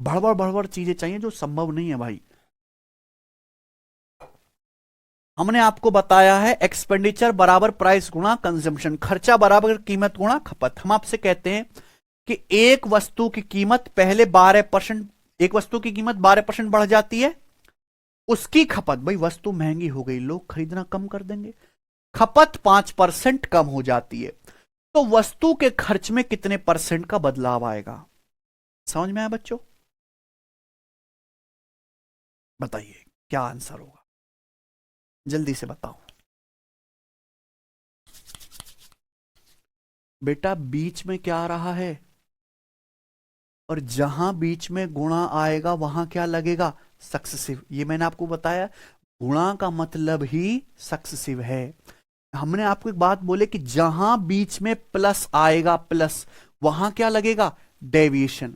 भड़बड़ भड़बड़ चीजें चाहिए जो संभव नहीं है भाई। हमने आपको बताया है एक्सपेंडिचर बराबर प्राइस गुणा कंजम्पशन, खर्चा बराबर कीमत गुणा खपत। हम आपसे कहते हैं कि एक वस्तु की कीमत पहले 12%, एक वस्तु की कीमत 12% बढ़ जाती है, उसकी खपत, भाई वस्तु महंगी हो गई, लोग खरीदना कम कर देंगे, खपत 5% कम हो जाती है, तो वस्तु के खर्च में कितने परसेंट का बदलाव आएगा? समझ में आया बच्चों? बताइए क्या आंसर होगा, जल्दी से बताओ। बेटा बीच में क्या आ रहा है? और जहां बीच में गुणा आएगा वहां क्या लगेगा? सक्सेसिव। ये मैंने आपको बताया, गुणा का मतलब ही सक्सेसिव है। हमने आपको एक बात बोले कि जहां बीच में प्लस आएगा, प्लस, वहां क्या लगेगा? डेविएशन।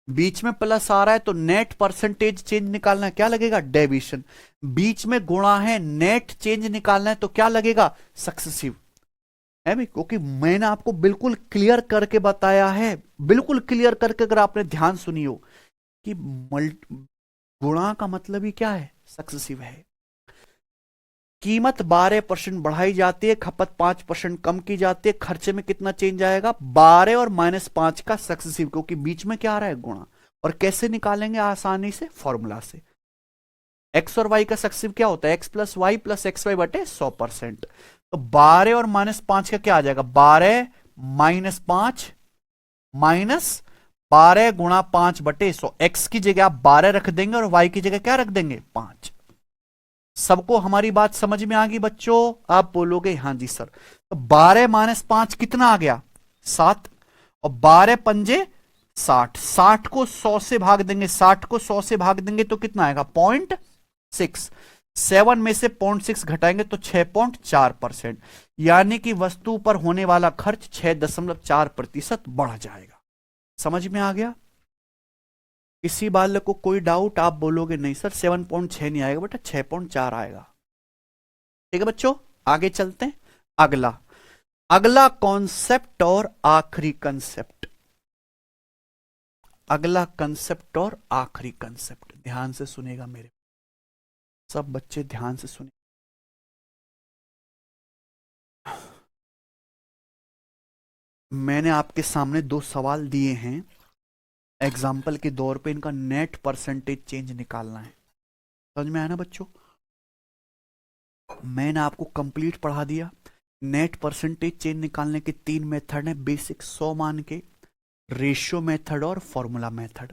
बीच में प्लस आ रहा है तो नेट परसेंटेज चेंज निकालना है, क्या लगेगा? डेविएशन। बीच में गुणा है, नेट चेंज निकालना है तो क्या लगेगा? सक्सेसिव। है भी, क्योंकि मैंने आपको बिल्कुल क्लियर करके बताया है, बिल्कुल क्लियर करके, अगर आपने ध्यान सुनी हो कि गुणा का मतलब ही क्या है? सक्सेसिव है। कीमत 12% बढ़ाई जाती है, खपत 5% कम की जाती है, खर्चे में कितना चेंज आएगा? 12 और -5 का सक्सेसिव, क्योंकि बीच में क्या आ रहा है? गुणा। और कैसे निकालेंगे? आसानी से, फॉर्मूला से। एक्स और वाई का सक्सेसिव क्या होता है? X plus Y plus X Y बटे 100%। तो 12 और -5 का क्या आ जाएगा? 12 -5 -12 गुणा 5 बटे 100। एक्स की जगह आप 12 रख देंगे और वाई की जगह क्या रख देंगे? 5। सबको हमारी बात समझ में आ गई बच्चों? आप बोलोगे हाँ जी सर। तो 12 -5 कितना आ गया? 7। और 12 पंजे 60, 60 को 100 से भाग देंगे, 60 को 100 से भाग देंगे तो कितना आएगा? 0.6। 7 में से 0.6 घटाएंगे तो 6.4%, यानी कि वस्तु पर होने वाला खर्च 6.4% बढ़ जाएगा। समझ में आ गया? किसी बालक को कोई डाउट? आप बोलोगे नहीं सर 7.6 नहीं आएगा बेटा, 6.4 आएगा। ठीक है बच्चों, आगे चलते हैं। अगला अगला कॉन्सेप्ट और आखिरी कंसेप्ट, अगला कंसेप्ट और आखिरी कंसेप्ट, ध्यान से सुनेगा मेरे सब बच्चे, ध्यान से सुने। मैंने आपके सामने 2 सवाल दिए हैं, एग्जाम्पल के दौर पे इनका नेट परसेंटेज चेंज निकालना है। समझ में आया ना बच्चों? मैंने आपको कंप्लीट पढ़ा दिया। नेट परसेंटेज चेंज निकालने के 3 मेथड हैं, बेसिक 100 मान के, रेशियो मेथड और फॉर्मूला मेथड।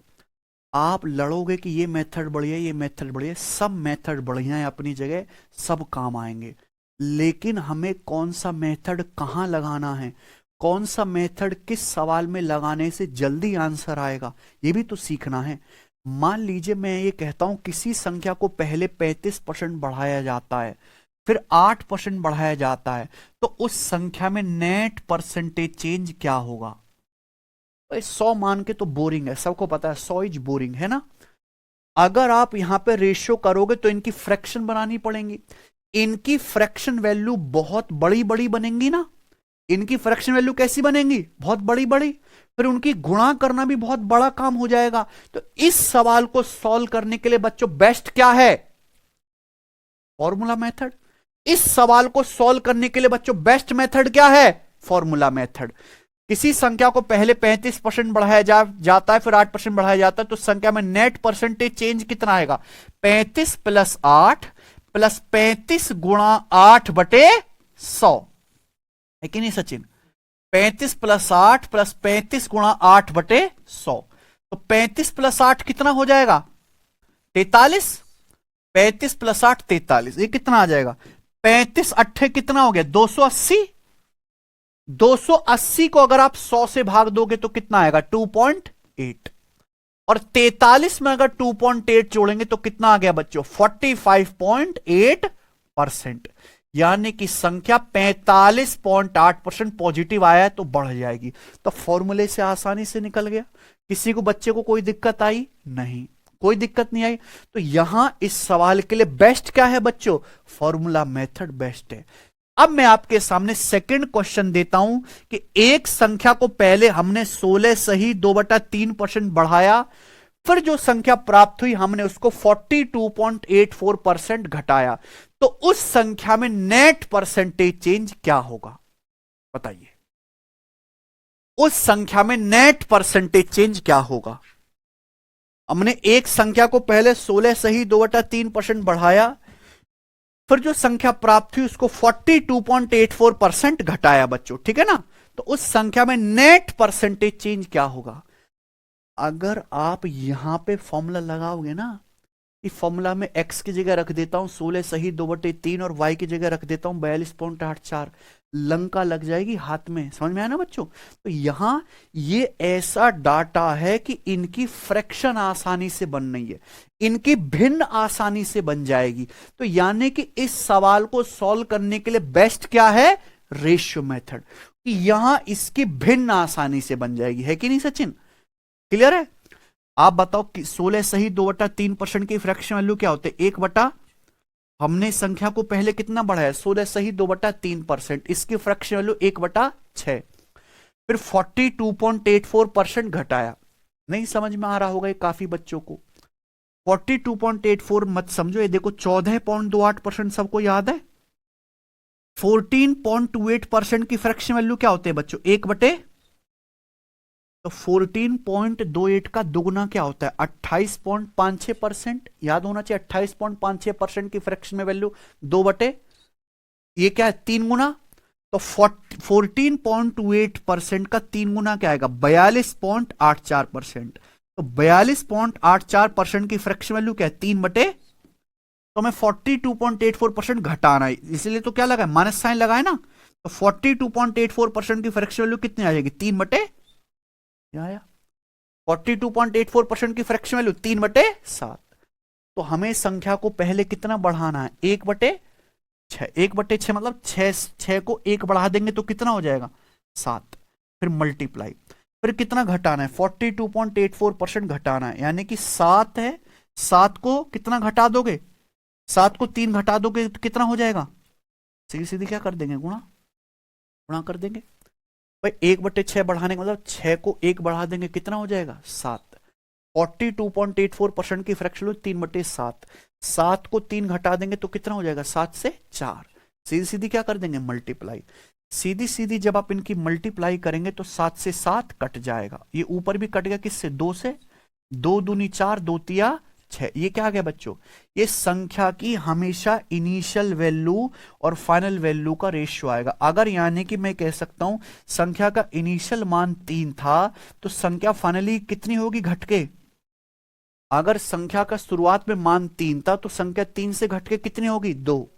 आप लड़ोगे कि ये मेथड बढ़िया, ये मेथड बढ़िया, सब मेथड बढ़िया है अपनी जगह, सब काम आएंगे, लेकिन हमें कौन सा मेथड कहां लगाना है, कौन सा मेथड किस सवाल में लगाने से जल्दी आंसर आएगा, ये भी तो सीखना है। मान लीजिए मैं ये कहता हूं किसी संख्या को पहले 35% बढ़ाया जाता है, फिर 8% बढ़ाया जाता है, तो उस संख्या में नेट परसेंटेज चेंज क्या होगा? 100 मान के तो बोरिंग है, सबको पता है 100 इज बोरिंग है ना। अगर आप यहां पे रेशियो करोगे तो इनकी फ्रैक्शन बनानी पड़ेंगी। इनकी फ्रैक्शन वैल्यू बहुत बड़ी बड़ी बनेंगी ना, इनकी फ्रैक्शन वैल्यू कैसी बनेंगी, बहुत बड़ी बड़ी, फिर उनकी गुणा करना भी बहुत बड़ा काम हो जाएगा। तो इस सवाल को सॉल्व करने के लिए बच्चों बेस्ट क्या है, फॉर्मूला मेथड। इस सवाल को सॉल्व करने के लिए बच्चों बेस्ट मेथड क्या है, फॉर्मूला मेथड। किसी संख्या को पहले 35% बढ़ाया जाता है, फिर 8% बढ़ाया जाता है, तो संख्या में नेट परसेंटेज चेंज कितना आएगा, 35 + 8 + 35 × 8 बटे 100 है कि नहीं सचिन, 35 + 8 + 35 × 8 बटे 100। तो 35 + 8 कितना हो जाएगा, 43, 35 + 8 43, ये कितना आ जाएगा, 35 अट्ठे कितना हो गया 280, 280 को अगर आप 100 से भाग दोगे तो कितना आएगा 2.8, और 43 में अगर 2.8 जोड़ेंगे तो कितना आ गया बच्चों 45.8%, यानी कि संख्या 45.8% पॉजिटिव आया है तो बढ़ जाएगी। तो फॉर्मूले से आसानी से निकल गया, किसी को बच्चे को कोई दिक्कत आई नहीं, कोई दिक्कत नहीं आई। तो यहां इस सवाल के लिए बेस्ट क्या है बच्चों, फॉर्मूला मेथड बेस्ट है। अब मैं आपके सामने सेकंड क्वेश्चन देता हूं कि एक संख्या को पहले हमने 16 सही 2/3% बढ़ाया, फिर जो संख्या प्राप्त हुई हमने उसको 42.84% घटाया, तो उस संख्या में नेट परसेंटेज चेंज क्या होगा, बताइए, उस संख्या में नेट परसेंटेज चेंज क्या होगा। हमने एक संख्या को पहले 16 सही 2/3% बढ़ाया, फिर जो संख्या प्राप्त हुई उसको 42.84% घटाया बच्चों, ठीक है ना। तो उस संख्या में नेट परसेंटेज चेंज क्या होगा। अगर आप यहां पे फॉर्मूला लगाओगे ना, इस फॉर्मूला में x की जगह रख देता हूं 16 सही 2/3 और y की जगह रख देता हूं 42.84, लंका लग जाएगी हाथ में, समझ में आया ना बच्चों। तो यहां ये ऐसा डाटा है कि इनकी फ्रैक्शन आसानी से बन रही है, इनकी भिन्न आसानी से बन जाएगी। तो यानी कि इस सवाल को सॉल्व करने के लिए बेस्ट क्या है, रेशियो मेथड, कि यहां इसकी भिन्न आसानी से बन जाएगी, है कि नहीं सचिन, क्लियर है। आप बताओ कि 16 सही 2/3% की फ्रैक्शन वैल्यू क्या होते हैं, 1 हमने संख्या को पहले कितना बढ़ाया 16 सही 2/3%, इसकी फ्रैक्शन वैल्यू 1/6, फिर 42.84% घटाया। नहीं समझ में आ रहा होगा ये काफी बच्चों को, 42.84 मत समझो, ये देखो 14.28% सबको याद है। 14.28% की फ्रैक्शन वैल्यू क्या होते हैं बच्चों, 1 तो 14.28 का दुगना क्या होता है 28.56%, याद होना चाहिए 28.56% की फ्रैक्शन में वैल्यू 2 ये क्या है 3 गुना, तो 14.28% का 3 गुना क्या आएगा 42.84%, तो 42.84% की फ्रैक्शन वैल्यू क्या है 3 तो मैं 42.84% घटाना है, इसलिए तो क्या लगा माइनस साइन लगाए ना, तो 42.84% की फ्रैक्शन वैल्यू कितनी आ जाएगी 3 आया 42.84% की फ्रैक्शन वैल्यू 3/7। तो हमें संख्या को पहले कितना बढ़ाना है 1/6, 1/6 मतलब 6 को 1 बढ़ा देंगे तो कितना हो जाएगा 7, फिर मल्टीप्लाई, फिर कितना घटाना है 42.84% घटाना है, यानी कि 7 है, 7 को कितना घटा दोगे 7 को 3 घटा दोगे तो कितना हो जाएगा, सीधी सीधी क्या कर देंगे गुणा, गुणा कर देंगे भाई, 1/6 बढ़ाने का मतलब 6 को 1 बढ़ा देंगे कितना हो जाएगा 7, 42.84% की फ्रैक्शन वैल्यू 3/7, 7 को 3 घटा देंगे तो कितना हो जाएगा 7 से 4, सीधी सीधी क्या कर देंगे मल्टीप्लाई, सीधी सीधी जब आप इनकी मल्टीप्लाई करेंगे तो 7 से 7 कट जाएगा, ये ऊपर भी कट गया किससे 2 से, 2 दूनी 4 2 तिया 6, ये क्या आ गया बच्चों, ये संख्या की हमेशा इनिशियल वैल्यू और फाइनल वैल्यू का रेशियो आएगा। अगर यानी कि मैं कह सकता हूं संख्या का इनिशियल मान 3 था तो संख्या फाइनली कितनी होगी घटके, अगर संख्या का शुरुआत में मान 3 था तो संख्या 3 से घटके कितनी होगी 2,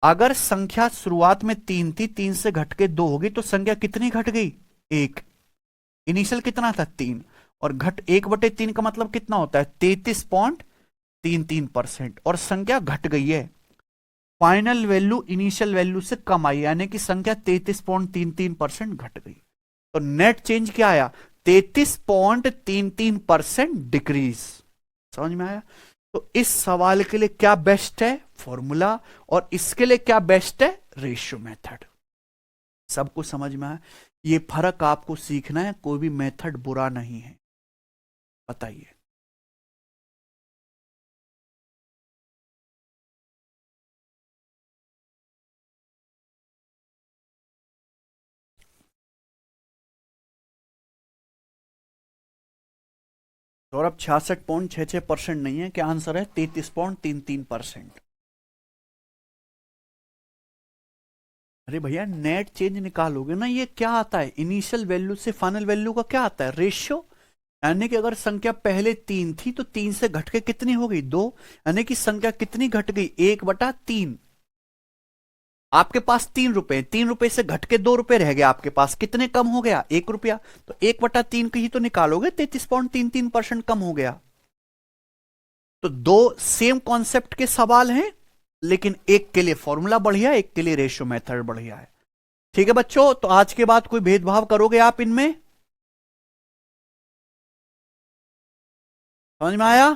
अगर संख्या शुरुआत में 3 थी 3 से घटके 2 होगी तो संख्या कितनी घट गई 1, इनिशियल कितना था 3 और घट 1/3 का मतलब कितना होता है 33.33%, और संख्या घट गई है, फाइनल वैल्यू इनिशियल वैल्यू से कम आई, यानी कि संख्या 33.33% घट गई। तो नेट चेंज क्या आया 33.33% डिक्रीज, समझ में आया। तो इस सवाल के लिए क्या बेस्ट है? फॉर्मूला। और इसके लिए क्या बेस्ट है? Ratio method. सबको समझ में आया? ये फर्क आपको सीखना है, कोई भी मेथड बुरा नहीं है। बताइए। सौरभ 66.66% नहीं है, क्या आंसर है? 33.33%। अरे भैया नेट चेंज निकालोगे ना, ये क्या आता है? इनिशियल वैल्यू से फाइनल वैल्यू का क्या आता है? रेशियो। यानी कि अगर संख्या पहले 3 थी तो 3 से घट के कितनी हो गई? 2। यानी कि संख्या कितनी घट गई? 1/3। आपके पास 3 रुपए, 3 रुपए से घट के 2 रुपए रह गए आपके पास, कितने कम हो गया? 1 रुपया। तो 1/3 की ही तो निकालोगे, 33.33% कम हो गया। तो दो सेम कॉन्सेप्ट के सवाल हैं, लेकिन एक के लिए फॉर्मूला बढ़िया, एक के लिए रेशियो मेथड बढ़िया है। ठीक है बच्चों, तो आज के बाद कोई भेदभाव करोगे आप इनमें? समझ में आया?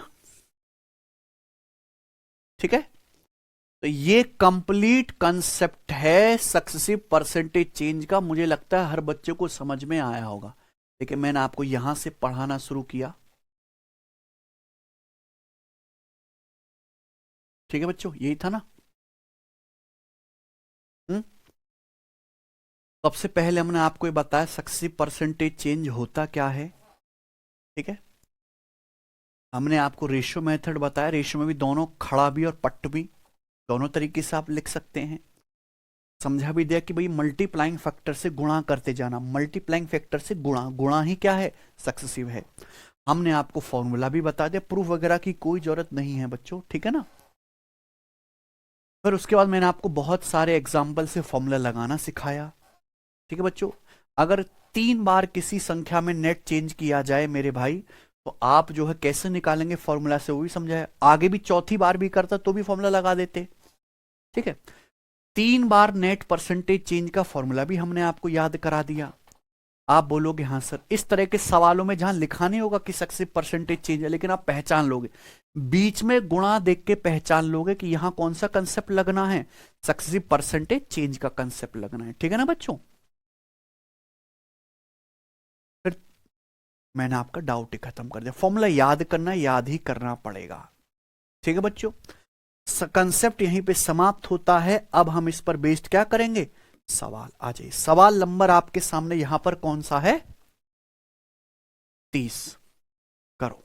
ठीक है, तो ये कंप्लीट कंसेप्ट है सक्सेसिव परसेंटेज चेंज का। मुझे लगता है हर बच्चे को समझ में आया होगा, लेकिन मैंने आपको यहां से पढ़ाना शुरू किया। ठीक है बच्चों, यही था ना? हम्म। सबसे पहले हमने आपको ये बताया सक्सेसिव परसेंटेज चेंज होता क्या है। ठीक है, हमने आपको रेशियो मेथड बताया। रेशियो में भी दोनों खड़ा भी और पट्ट भी दोनों तरीके से आप लिख सकते हैं। समझा भी दिया कि भाई मल्टीप्लाइंग फैक्टर से गुणा करते जाना, मल्टीप्लाइंग फैक्टर से गुणा, गुणा ही क्या है? सक्सेसिव है। हमने आपको फॉर्मूला भी बता दिया, प्रूफ वगैरह की कोई जरूरत नहीं है बच्चों। ठीक है ना? फिर उसके बाद मैंने आपको बहुत सारे एग्जाम्पल से फॉर्मूला लगाना सिखाया। ठीक है बच्चों, अगर 3 बार किसी संख्या में नेट चेंज किया जाए मेरे भाई, तो आप जो है कैसे निकालेंगे फॉर्मूला से, वो भी समझाया। आगे भी चौथी बार भी करता तो भी फॉर्मूला लगा देते। ठीक है, 3 बार नेट परसेंटेज चेंज का फॉर्मूला भी हमने आपको याद करा दिया। आप बोलोगे हाँ सर, इस तरह के सवालों में जहां लिखा नहीं होगा कि सक्सेसिव परसेंटेज चेंज है, लेकिन आप पहचान लोगे, बीच में गुणा देख के पहचान लोगे कि यहां कौन सा कंसेप्ट लगना है? सक्सेसिव परसेंटेज चेंज का कंसेप्ट लगना है। ठीक है ना बच्चों? फिर मैंने आपका डाउट ही खत्म कर दिया। फॉर्मूला याद करना, याद ही करना पड़ेगा। ठीक है बच्चों, कंसेप्ट यहीं पे समाप्त होता है। अब हम इस पर बेस्ड क्या करेंगे? सवाल। आ जाइए, सवाल नंबर आपके सामने यहां पर कौन सा है? 30। करो।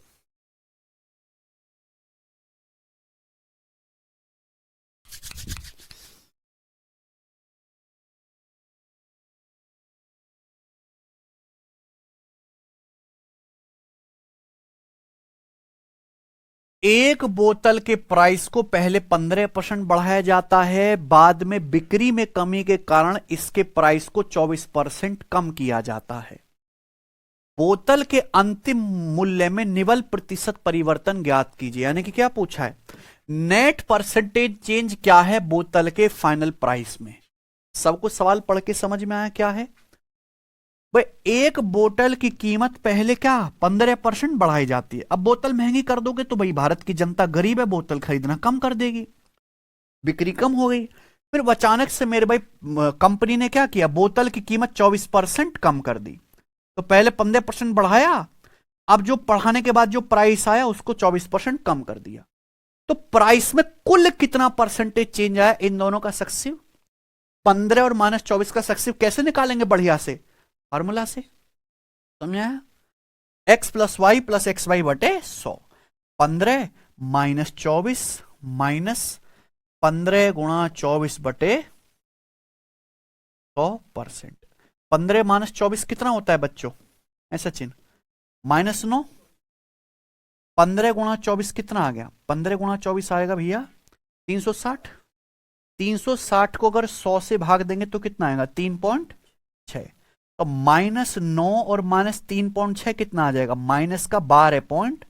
एक बोतल के प्राइस को पहले 15% बढ़ाया जाता है, बाद में बिक्री में कमी के कारण इसके प्राइस को 24% कम किया जाता है। बोतल के अंतिम मूल्य में निवल प्रतिशत परिवर्तन ज्ञात कीजिए। यानी कि क्या पूछा है? नेट परसेंटेज चेंज क्या है बोतल के फाइनल प्राइस में। सबको सवाल पढ़ के समझ में आया क्या है? भाई एक बोतल की कीमत पहले क्या 15% बढ़ाई जाती है। अब बोतल महंगी कर दोगे तो भाई भारत की जनता गरीब है, बोतल खरीदना कम कर देगी, बिक्री कम हो गई। फिर अचानक से मेरे भाई कंपनी ने क्या किया? बोतल की कीमत 24% कम कर दी। तो पहले 15% बढ़ाया, अब जो बढ़ाने के बाद जो प्राइस आया उसको 24% कम कर दिया। तो प्राइस में कुल कितना परसेंटेज चेंज आया इन दोनों का सक्सेसिव? 15 और -24 का सक्सेसिव कैसे निकालेंगे? बढ़िया से फॉर्मूला से। समझा? x plus Y plus X Y बटे 100। 15 -24 -15 × 24 बटे 100%। 15 -24 कितना होता है बच्चों? ऐसा चिन्ह -9। 15 × 24 कितना आ गया? 15 × 24 आएगा भैया 360। 360 को अगर 100 से भाग देंगे तो कितना आएगा? 3.6। तो -9 और -3.6 कितना आ जाएगा? -12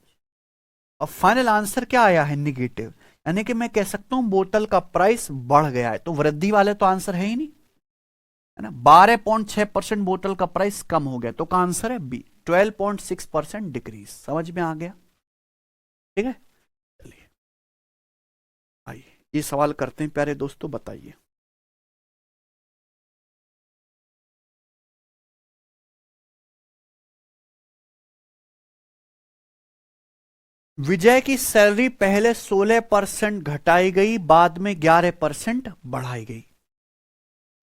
और फाइनल आंसर क्या आया है? निगेटिव। यानी कि मैं कह सकता हूं बोतल का प्राइस बढ़ गया है। तो वृद्धि वाले तो आंसर है ही नहीं, है ना? 12.6% बोतल का प्राइस कम हो गया, तो का आंसर है बी, 12.6% डिक्रीज। समझ में आ गया? ठीक है, चलिए ये सवाल करते हैं प्यारे दोस्तों, बताइए। विजय की सैलरी पहले 16% घटाई गई, बाद में 11% बढ़ाई गई।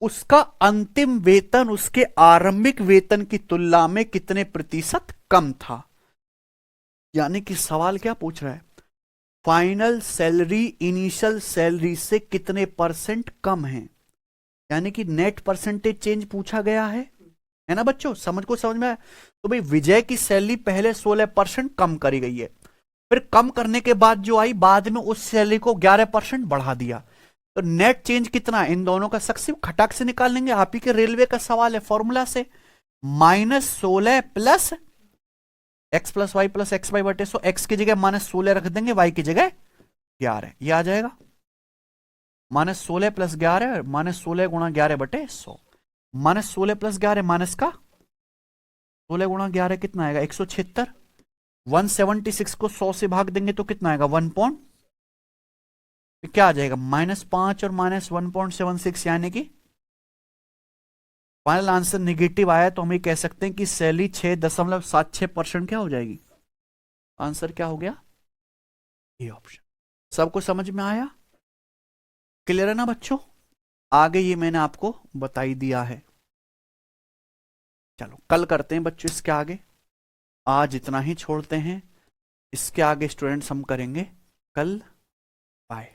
उसका अंतिम वेतन उसके आरंभिक वेतन की तुलना में कितने प्रतिशत कम था। यानी कि सवाल क्या पूछ रहा है, फाइनल सैलरी इनिशियल सैलरी से कितने परसेंट कम है, यानी कि नेट परसेंटेज चेंज पूछा गया है ना बच्चों, समझ में आया। तो भाई विजय की सैलरी पहले 16% कम करी गई है, फिर कम करने के बाद जो आई, बाद में उस सैलरी को 11% बढ़ा दिया, तो नेट चेंज कितना, इन दोनों का सक्सेसिव खटाक से निकाल लेंगे। आप ही के रेलवे का सवाल है, फॉर्मूला से -16 plus X plus Y plus X Y बटे 100, एक्स की जगह -16 रख देंगे, वाई की जगह 11, ये आ जाएगा। -16 प्लस 11, -16 गुणा 11 बटे 100, -16 प्लस 11 माइनस का 16 गुणा 11 कितना आएगा, 176। 176 को 100 से भाग देंगे तो कितना आएगा, 1 पॉइंट, क्या आ जाएगा, -5 और -1.76, यानी कि फाइनल आंसर निगेटिव आया, तो हम ये कह सकते हैं कि सैलरी 6.76% क्या हो जाएगी, आंसर क्या हो गया, ये ऑप्शन। सबको समझ में आया, क्लियर है ना बच्चों। आगे ये मैंने आपको बता ही दिया है। चलो कल करते हैं बच्चों इसके आगे, आज इतना ही छोड़ते हैं, इसके आगे स्टूडेंट्स हम करेंगे कल। बाय।